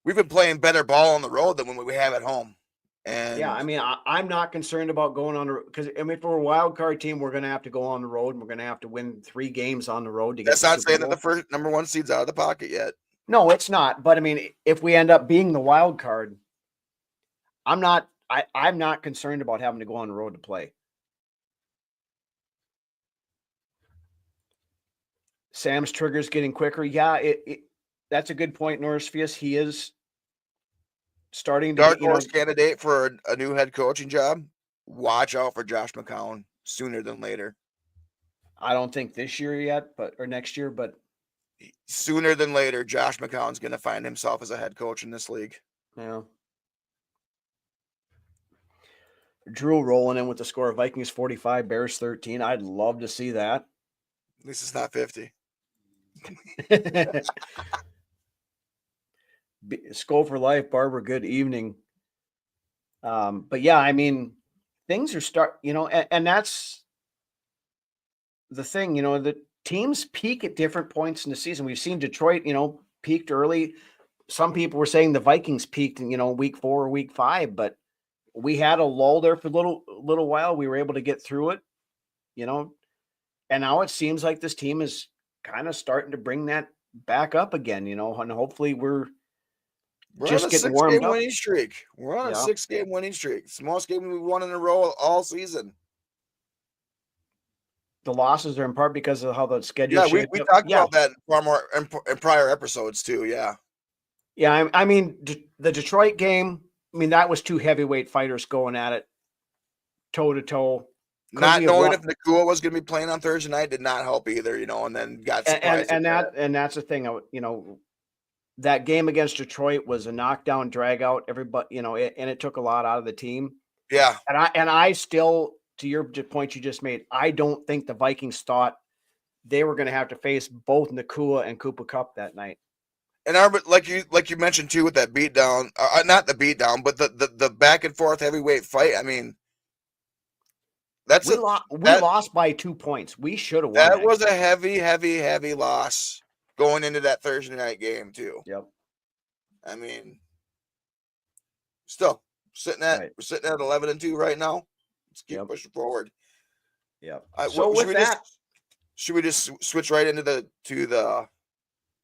we've been playing better ball on the road than when we have at home. And yeah, I mean, I'm not concerned about going on the road because if we're a wild card team, we're going to have to go on the road and we're going to have to win 3 games on the road to get. That's not saying that the first number 1 seed's out of the pocket yet. No, it's not. But I mean, if we end up being the wild card, I'm not concerned about having to go on the road to play. Sam's trigger's getting quicker. Yeah, that's a good point, Norrisfius. He is starting to dark horse candidate for a new head coaching job. Watch out for Josh McCown sooner than later. I don't think this year yet, or next year, but sooner than later, Josh McCown's going to find himself as a head coach in this league. Yeah. Drew rolling in with the score of Vikings 45, Bears 13. I'd love to see that. At least it's not 50. Skull for life, Barbara. Good evening. But yeah, I mean, things are and that's the thing, the teams peak at different points in the season. We've seen Detroit, peaked early. Some people were saying the Vikings peaked in, week 4 or week 5, but we had a lull there for a little while. We were able to get through it, and now it seems like this team is kind of starting to bring that back up again, and hopefully we're just getting warmed up. Winning streak. We're on a 6-game winning streak. It's the most game we've won in a row all season. The losses are in part because of how the schedule. Yeah, we talked about that far more in prior episodes too. Yeah. Yeah, I mean the Detroit game. I mean that was 2 heavyweight fighters going at it, toe to toe. Not knowing if Nakua was going to be playing on Thursday night did not help either, and then got surprised. And that's the thing, that game against Detroit was a knockdown, drag out. Everybody, and it took a lot out of the team. Yeah, and I still, to your point you just made, I don't think the Vikings thought they were going to have to face both Nakua and Cooper Kupp that night. And like you mentioned too with that beatdown, not the beatdown, but the back and forth heavyweight fight. I mean. We lost by 2 points. We should have won. That was a heavy loss going into that Thursday night game too. Yep. I mean, still sitting at 11-2 right now. Let's keep pushing forward. Yep. So should we just switch right into the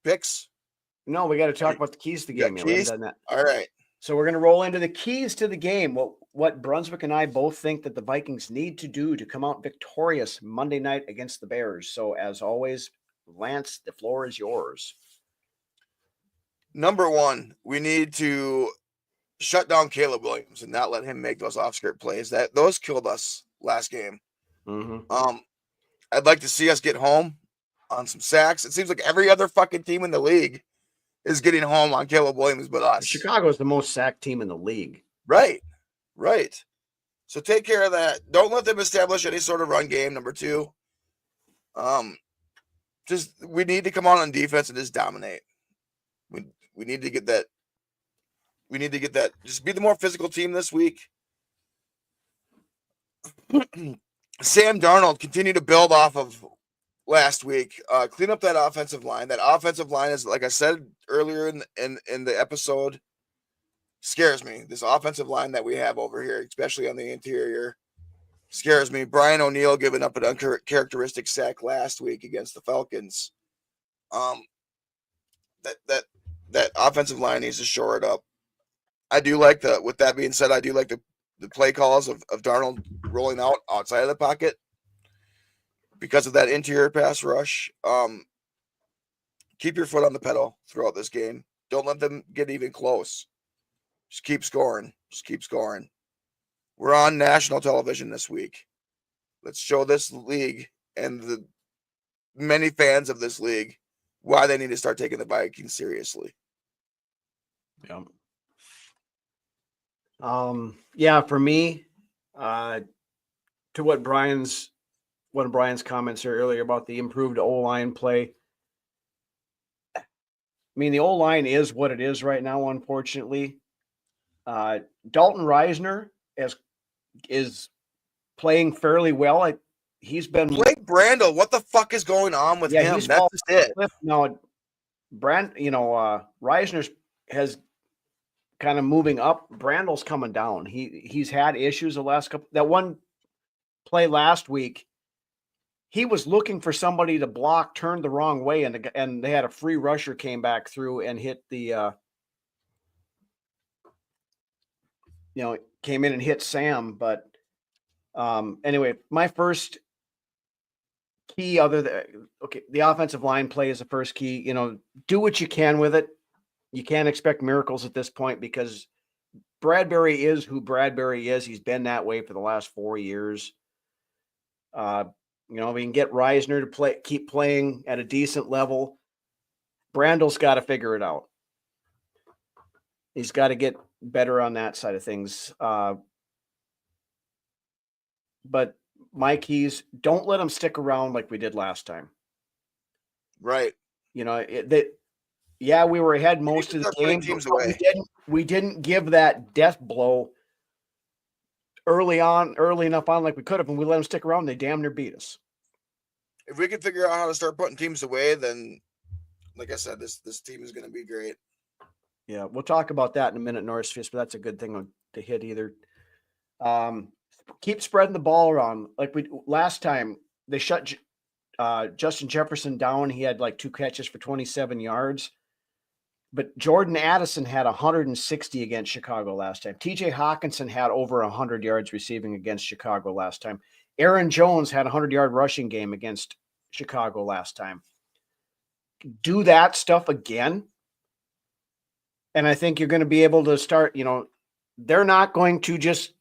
picks? No, we got to talk about the keys to the game. Keys? All right. So we're going to roll into the keys to the game. What Brunswick and I both think that the Vikings need to do to come out victorious Monday night against the Bears. So as always, Lance, the floor is yours. Number one, we need to shut down Caleb Williams and not let him make those off-script plays. Those killed us last game. Mm-hmm. I'd like to see us get home on some sacks. It seems like every other fucking team in the league is getting home on Caleb Williams but us. Chicago is the most sacked team in the league. Right. So take care of that. Don't let them establish any sort of run game. Number two, we need to come on defense and just dominate. We need to get that. We need to get that. Just be the more physical team this week. Sam Darnold, continue to build off of last week. Clean up that offensive line. That offensive line is, like I said earlier in the episode, scares me. This offensive line that we have over here, especially on the interior, scares me. Brian O'Neill giving up an uncharacteristic sack last week against the Falcons. That offensive line needs to shore it up. I do like with that being said, I do like the play calls of Darnold rolling out outside of the pocket because of that interior pass rush. Keep your foot on the pedal throughout this game. Don't let them get even close. Just keep scoring. We're on national television this week. Let's show this league and the many fans of this league why they need to start taking the Vikings seriously. Yeah. For me, to what one of Brian's comments here earlier about the improved O-line play. I mean, the O-line is what it is right now, unfortunately. Dalton Reisner is playing fairly well. He's been Blake Brandel. What the fuck is going on with him? That's it. No, Reisner's has kind of moving up. Brandel's coming down. He's had issues the last couple. That one play last week, he was looking for somebody to block, turned the wrong way, and they had a free rusher came back through and hit the. Came in and hit Sam. But anyway, my first key, the offensive line play is the first key. Do what you can with it. You can't expect miracles at this point because Bradbury is who Bradbury is. He's been that way for the last 4 years. We can get Reisner to keep playing at a decent level. Brandel's got to figure it out. He's got to get better on that side of things. But my keys, don't let them stick around like we did last time. Right. We were ahead most of the game. We didn't give that death blow early enough on like we could have, and we let them stick around. They damn near beat us. If we can figure out how to start putting teams away, then, like I said, this team is going to be great. Yeah, we'll talk about that in a minute, Norris Fist, but that's a good thing to hit either. Keep spreading the ball around. Like last time, they shut Justin Jefferson down. He had like 2 catches for 27 yards. But Jordan Addison had 160 against Chicago last time. TJ Hawkinson had over 100 yards receiving against Chicago last time. Aaron Jones had a 100-yard rushing game against Chicago last time. Do that stuff again. And I think you're going to be able to start, they're not going to just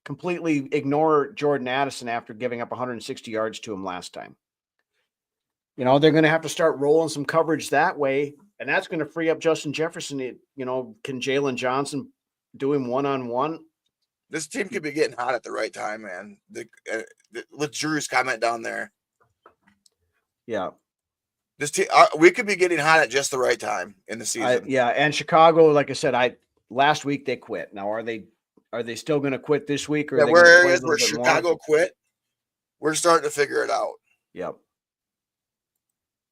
completely ignore Jordan Addison after giving up 160 yards to him last time. They're going to have to start rolling some coverage that way. And that's going to free up Justin Jefferson. Can Jalen Johnson do him one-on-one? This team could be getting hot at the right time, man. With Drew's comment down there. Yeah. This team, we could be getting hot at just the right time in the season. And Chicago, like I said, last week they quit. Now, are they still going to quit this week? Or where areas where Chicago quit, we're starting to figure it out. Yep.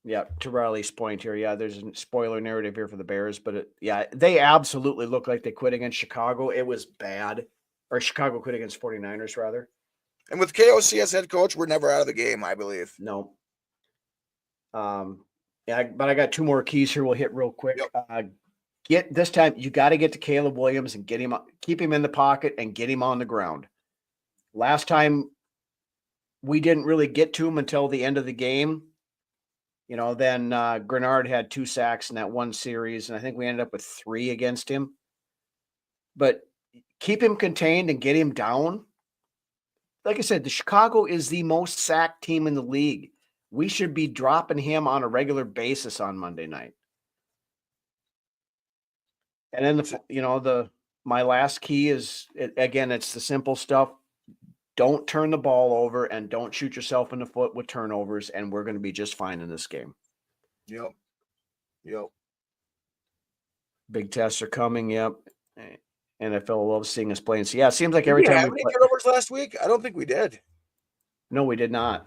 Yeah, to Riley's point here, there's a spoiler narrative here for the Bears, but they absolutely look like they quit against Chicago. It was bad. Or Chicago quit against 49ers, rather. And with KOC as head coach, we're never out of the game, I believe. No. But I got 2 more keys here we'll hit real quick. Yep. this time you got to get to Caleb Williams and keep him in the pocket and get him on the ground. Last time we didn't really get to him until the end of the game. Then Grenard had 2 sacks in that one series, and I think we ended up with 3 against him. But keep him contained and get him down. Like I said, the Chicago is the most sacked team in the league. We should be dropping him on a regular basis on Monday night. And then my last key is it's the simple stuff. Don't turn the ball over and don't shoot yourself in the foot with turnovers, and we're going to be just fine in this game. Yep. Big tests are coming. Yep. NFL loves seeing us play. And so, yeah, it seems like every time we have any turnovers last week? I don't think we did. No, we did not.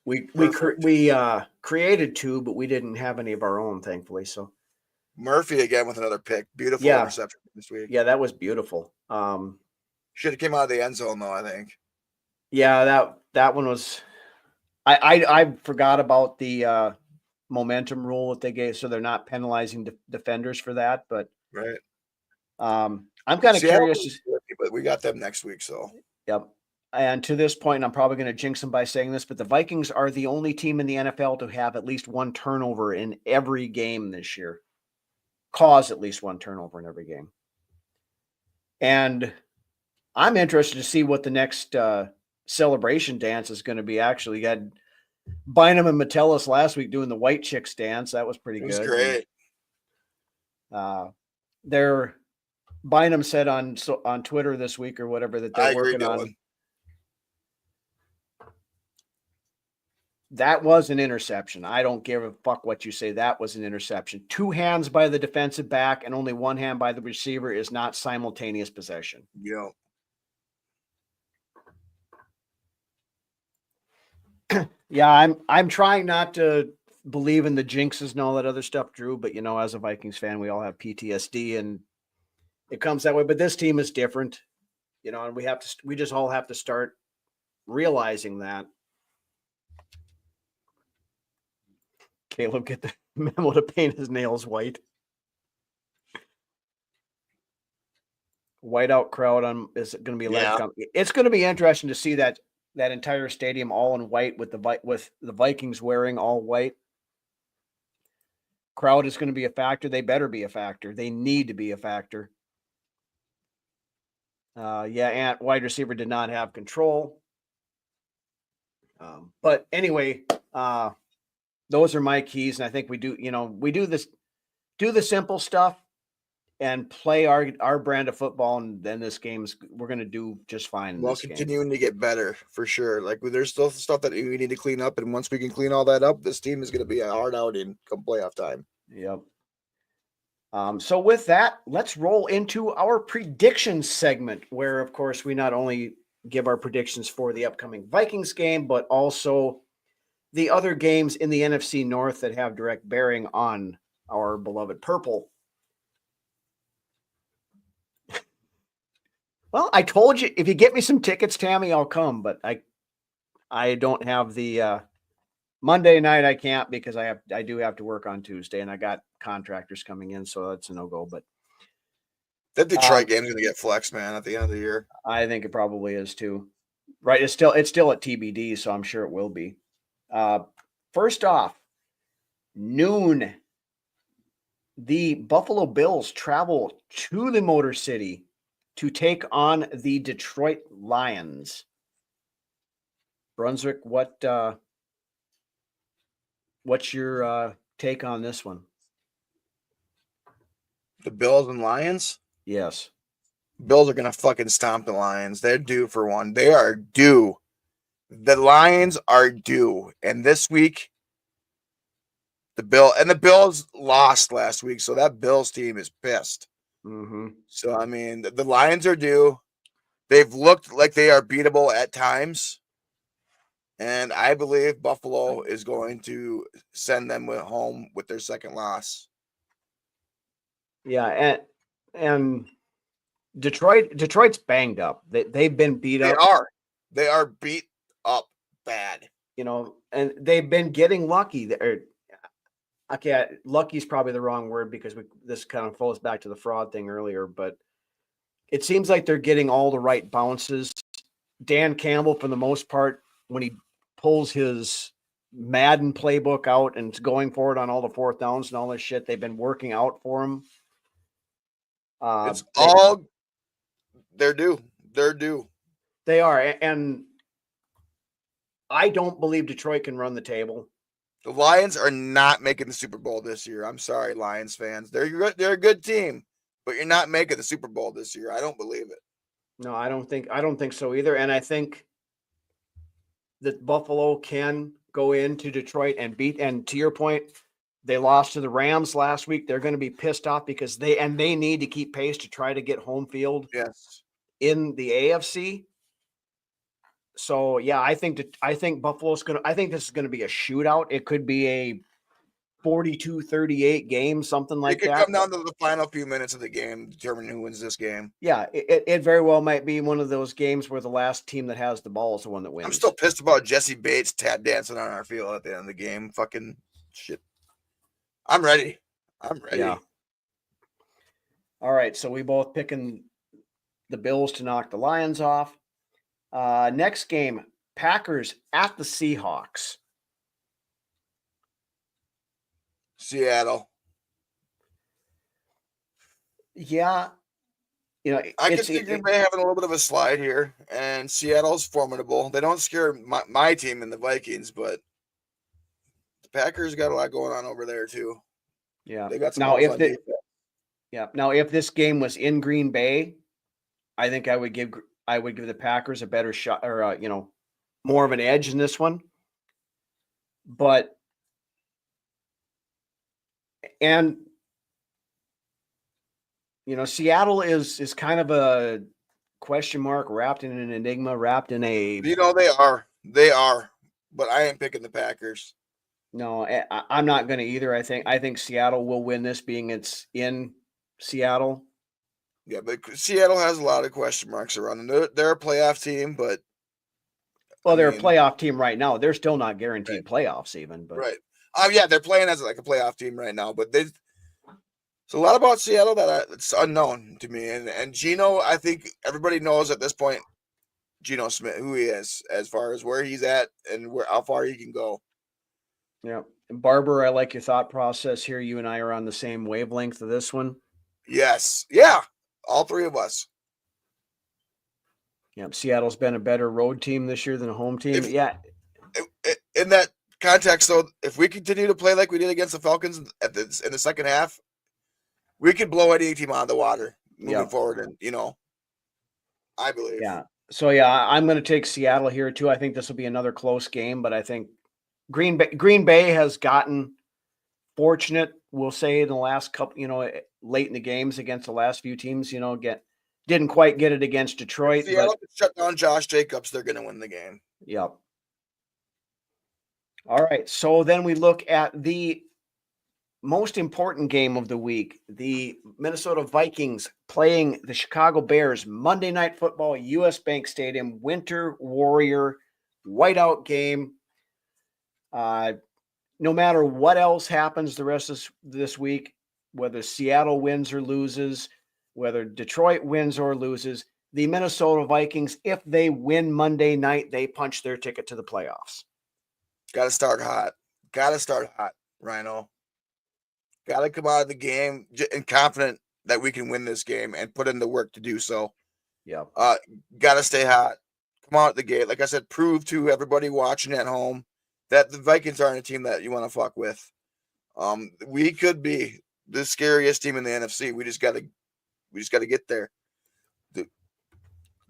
We created 2, but we didn't have any of our own, thankfully. So Murphy again with another pick. Beautiful interception this week. Yeah, that was beautiful. Should have came out of the end zone though, I think. Yeah, that one was. I forgot about the momentum rule that they gave, so they're not penalizing defenders for that. But right. I'm kind of curious. But we got them next week, so yep. And to this point, I'm probably going to jinx them by saying this, but the Vikings are the only team in the NFL to have at least 1 turnover in every game this year. Cause at least 1 turnover in every game. And I'm interested to see what the next celebration dance is going to be. Actually, you had Bynum and Metellus last week doing the white chicks dance. That was pretty good. It was great. Bynum said on Twitter this week or whatever that they're working on. That was an interception. I don't give a fuck what you say. That was an interception. 2 hands by the defensive back and only 1 hand by the receiver is not simultaneous possession. Yeah. Yeah, I'm trying not to believe in the jinxes and all that other stuff, Drew, but as a Vikings fan, we all have PTSD and it comes that way. But this team is different, and we just all have to start realizing that. Caleb, get the memo to paint his nails white. Whiteout crowd is it going to be electric? Yeah. It's going to be interesting to see that entire stadium all in white with the Vikings wearing all white. Crowd is going to be a factor. They better be a factor. They need to be a factor. And wide receiver did not have control. But anyway, those are my keys. And I think we do the simple stuff and play our brand of football. And then we're going to do just fine. Well, continuing to get better for sure. Like there's still stuff that we need to clean up. And once we can clean all that up, this team is going to be a hard outing come playoff time. Yep. So with that, let's roll into our predictions segment where, of course, we not only give our predictions for the upcoming Vikings game, but also the other games in the NFC North that have direct bearing on our beloved purple. Well, I told you, if you get me some tickets, Tammy, I'll come, but I don't have the Monday night. I can't because I do have to work on Tuesday and I got contractors coming in. So that's a no-go, but that Detroit game is going to get flexed, man, at the end of the year. I think it probably is too, right? It's still at TBD. So I'm sure it will be. First off, noon, the Buffalo Bills travel to the Motor City to take on the Detroit Lions. Brunswick, what's your take on this one? The Bills and Lions? Yes. Bills are going to fucking stomp the Lions. They're due for one. They are due. The Lions are due. And this week, the Bills lost last week, so that Bills team is pissed. Mm-hmm. So, I mean, the Lions are due. They've looked like they are beatable at times. And I believe Buffalo is going to send them home with their second loss. Yeah, and Detroit's banged up. They've been beat up. They are beat up bad. and they've been getting lucky. Okay, lucky is probably the wrong word because this kind of falls back to the fraud thing earlier, but it seems like they're getting all the right bounces. Dan Campbell, for the most part, when he pulls his Madden playbook out and is going for it on all the fourth downs and all this shit, they've been working out for him. They're due. They're due. They are, and I don't believe Detroit can run the table. The Lions are not making the Super Bowl this year. I'm sorry, Lions fans. They're a good team, but you're not making the Super Bowl this year. I don't believe it. No, I don't think so either. And I think that Buffalo can go into Detroit and beat. And to your point, they lost to the Rams last week. They're going to be pissed off because they need to keep pace to try to get home field. Yes. In the AFC. So yeah, I think Buffalo's I think this is going to be a shootout. It could be a 42-38 game, something like that. It could come down to the final few minutes of the game to determine who wins this game. Yeah, it very well might be one of those games where the last team that has the ball is the one that wins. I'm still pissed about Jesse Bates tap dancing on our field at the end of the game. Fucking shit. I'm ready. Yeah. All right, so we both picking the Bills to knock the Lions off. Next game, Packers at the Seahawks. Seattle. Yeah. I can see Green Bay having a little bit of a slide here, and Seattle's formidable. They don't scare my team in the Vikings, but the Packers got a lot going on over there too. Yeah. They got some Now, if this game was in Green Bay, I think I would give the Packers a better shot or more of an edge in this one. But Seattle is kind of a question mark, wrapped in an enigma, wrapped in a. They are, but I ain't picking the Packers. No, I'm not going to either. I think Seattle will win this, being it's in Seattle. Yeah, but Seattle has a lot of question marks around them. They're a playoff team, but they're a playoff team right now. They're still not guaranteed playoffs, even. But right. Yeah, they're playing as like a playoff team right now, but it's a lot about Seattle that it's unknown to me. And Geno, I think everybody knows at this point, Geno Smith, who he is, as far as where he's at and how far he can go. Yeah, and Barber, I like your thought process here. You and I are on the same wavelength of this one. Yes, yeah, all three of us. Yeah, Seattle's been a better road team this year than a home team. In that context, though, if we continue to play like we did against the Falcons in the second half, we could blow any team out of the water moving forward. And I believe. Yeah. So I'm going to take Seattle here too. I think this will be another close game, but I think Green Bay has gotten fortunate, we'll say, in the last couple, late in the games against the last few teams, didn't quite get it against Detroit. If Seattle can shut down Josh Jacobs, they're going to win the game. Yep. All right. So then we look at the most important game of the week, the Minnesota Vikings playing the Chicago Bears, Monday Night Football, US Bank Stadium, Winter Warrior whiteout game. No matter what else happens the rest of this week, whether Seattle wins or loses, whether Detroit wins or loses, the Minnesota Vikings, if they win Monday night, they punch their ticket to the playoffs. Got to start hot, Rhino. Got to come out of the game and confident that we can win this game and put in the work to do so. Yeah. Got to stay hot. Come out the gate. Like I said, prove to everybody watching at home that the Vikings aren't a team that you want to fuck with. We could be the scariest team in the NFC. We just got to get there.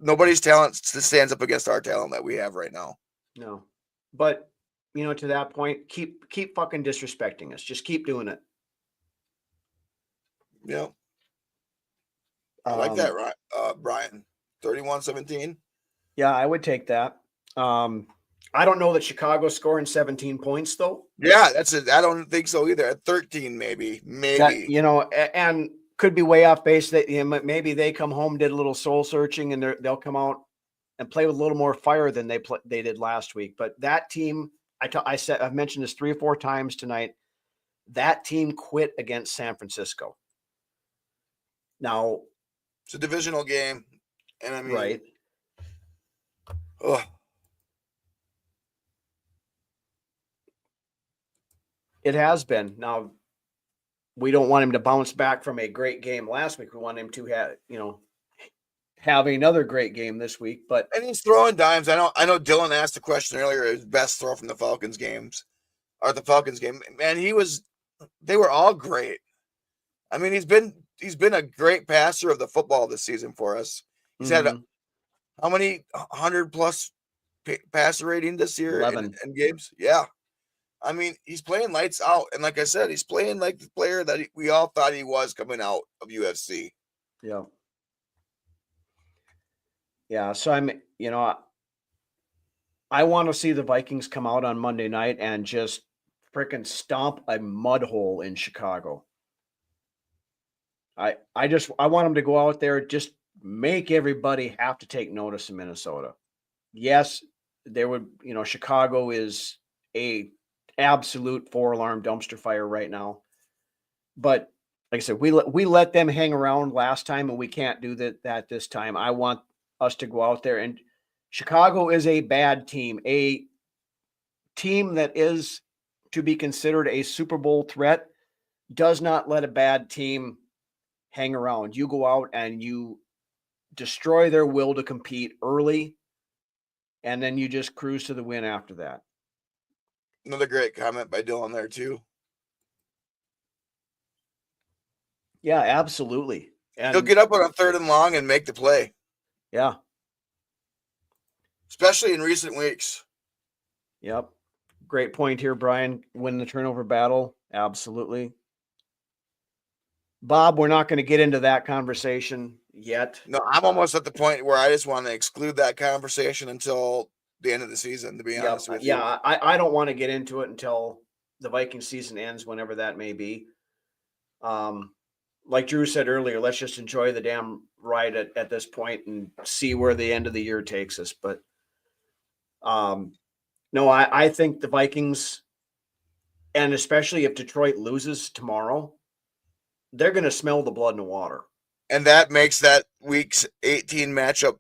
Nobody's talent stands up against our talent that we have right now. No, but to that point, keep fucking disrespecting us. Just keep doing it. Yeah. I like that, right, Brian? 31-17. Yeah, I would take that. I don't know that Chicago's scoring 17 points though. Yeah, that's it. I don't think so either. At 13, maybe. That, and could be way off base. That maybe they come home, did a little soul searching, and they'll come out and play with a little more fire than they did last week. But that team I've mentioned this 3 or 4 times tonight. That team quit against San Francisco. Now, it's a divisional game, and I mean, right? Oh. It has been. Now, we don't want him to bounce back from a great game last week. We want him to have another great game this week. But and he's throwing dimes. I know Dylan asked the question earlier, his best throw from the Falcons games, or the Falcons game. Man, they were all great. I mean, he's been a great passer of the football this season for us. He's had how many 100+ passer rating this year 11 in games? Yeah. I mean, he's playing lights out. And like I said, he's playing like the player that we all thought he was coming out of UFC. Yeah. Yeah. So I want to see the Vikings come out on Monday night and just freaking stomp a mud hole in Chicago. I want them to go out there, just make everybody have to take notice of Minnesota. Yes, there would, Chicago is a absolute 4-alarm dumpster fire right now. But like I said, we let them hang around last time, and we can't do that this time. I want us to go out there, and Chicago is a bad team, a team that is to be considered a Super Bowl threat, does not let a bad team hang around. You go out and you destroy their will to compete early, and then you just cruise to the win after that. Another great comment by Dylan there too. Yeah, absolutely. And he'll get up on a 3rd and long and make the play. Yeah. Especially in recent weeks. Yep. Great point here, Brian. Win the turnover battle. Absolutely. Bob, we're not going to get into that conversation yet. No, I'm almost at the point where I just want to exclude that conversation until the end of the season, to be honest with you. Yeah, I don't want to get into it until the Viking season ends, whenever that may be. Like Drew said earlier, let's just enjoy the damn ride at this point and see where the end of the year takes us. But no, I think the Vikings, and especially if Detroit loses tomorrow, they're going to smell the blood in the water. And that makes that week's 18 matchup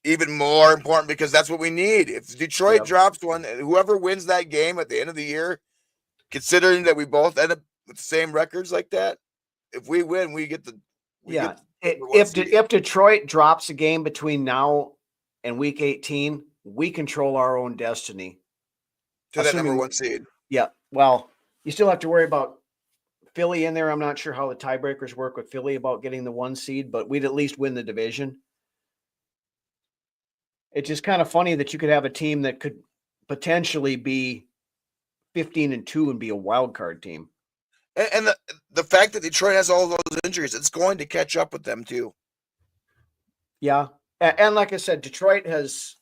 even more important, because that's what we need. If Detroit drops one, whoever wins that game at the end of the year, considering that we both end up with the same records like that, if we win, we get the if Detroit drops a game between now and week 18, we control our own destiny to that number 1 seed. Yeah. Well, you still have to worry about Philly in there. I'm not sure how the tiebreakers work with Philly about getting the 1 seed, but we'd at least win the division. It's just kind of funny that you could have a team that could potentially be 15-2 and be a wild card team. And the fact that Detroit has all those injuries, it's going to catch up with them too. Yeah. And like I said, Detroit has,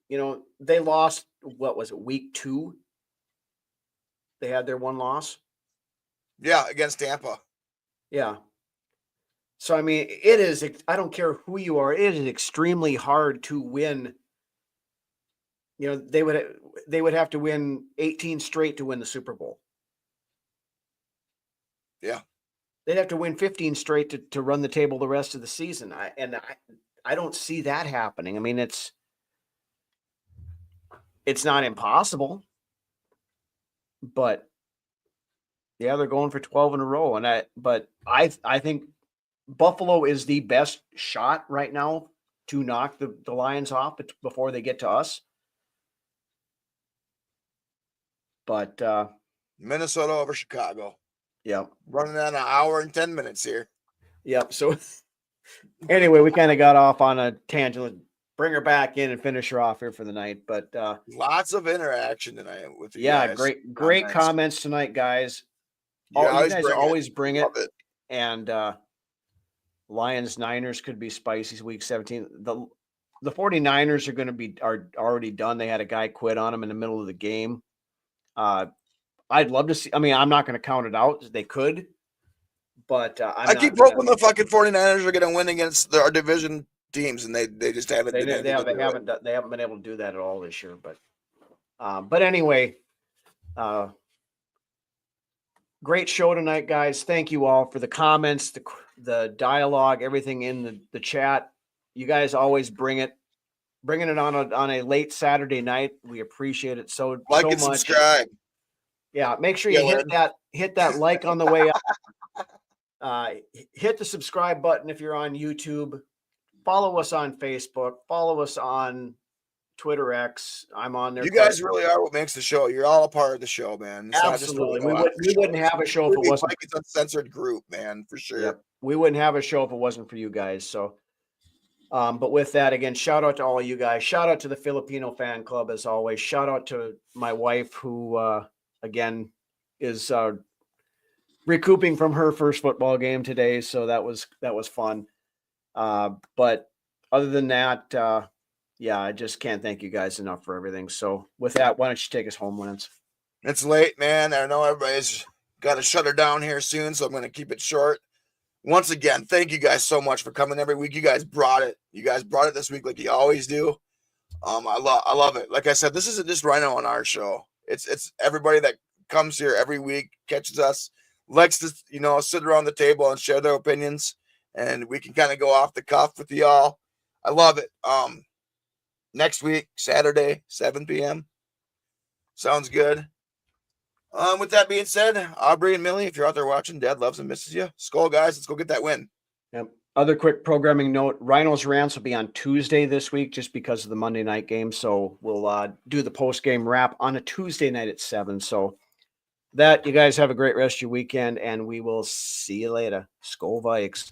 they lost, what was it, week 2? They had their 1 loss. Yeah, against Tampa. Yeah. So, I mean, it is, I don't care who you are, it is extremely hard to win. They would have to win 18 straight to win the Super Bowl. Yeah. They'd have to win 15 straight to run the table the rest of the season. I don't see that happening. I mean, it's not impossible, but yeah, they're going for 12 in a row. But I think Buffalo is the best shot right now to knock the Lions off before they get to us. But Minnesota over Chicago. Yep. Running on an hour and 10 minutes here. Yep. So anyway, we kind of got off on a tangent. Bring her back in and finish her off here for the night. But lots of interaction tonight with you guys. Great comments tonight, guys. You guys always bring it. And Lions Niners could be spicy week 17. The 49ers are already done. They had a guy quit on them in the middle of the game. I'd love to see. I mean, I'm not going to count it out. They could, but I keep hoping the fucking 49ers are going to win against our division teams, and they just haven't. They haven't been able to do that at all this year. But But anyway, great show tonight, guys. Thank you all for the comments, the dialogue, everything in the chat. You guys always bringing it on a late Saturday night. We appreciate it so like so and much. Subscribe. Yeah, make sure you hit that like on the way up. Hit the subscribe button if you're on YouTube. Follow us on Facebook. Follow us on Twitter X. I'm on there. You guys really are what makes the show. You're all a part of the show, man. It's Absolutely. We wouldn't have a show if it wasn't. Like it's a uncensored group, man, for sure. Yep. We wouldn't have a show if it wasn't for you guys. So, but with that, again, shout out to all of you guys. Shout out to the Filipino fan club as always. Shout out to my wife who, again, is recouping from her first football game today. So that was fun. But other than that, yeah, I just can't thank you guys enough for everything. So with that, why don't you take us home, Lance? It's late, man. I know everybody's got to shut her down here soon, so I'm going to keep it short. Once again, thank you guys so much for coming every week. You guys brought it. You guys brought it this week like you always do. I love it. Like I said, this isn't just Rhino on our show. It's everybody that comes here every week, catches us, likes to sit around the table and share their opinions, and we can kind of go off the cuff with y'all. I love it. Next week, Saturday, 7 p.m. Sounds good. With that being said, Aubrey and Millie, if you're out there watching, Dad loves and misses you. Skull, guys, let's go get that win. Yep. Other quick programming note, Rhinos Rants will be on Tuesday this week just because of the Monday night game. So we'll do the post-game wrap on a Tuesday night at 7. So that, you guys have a great rest of your weekend, and we will see you later. Skol Vikes.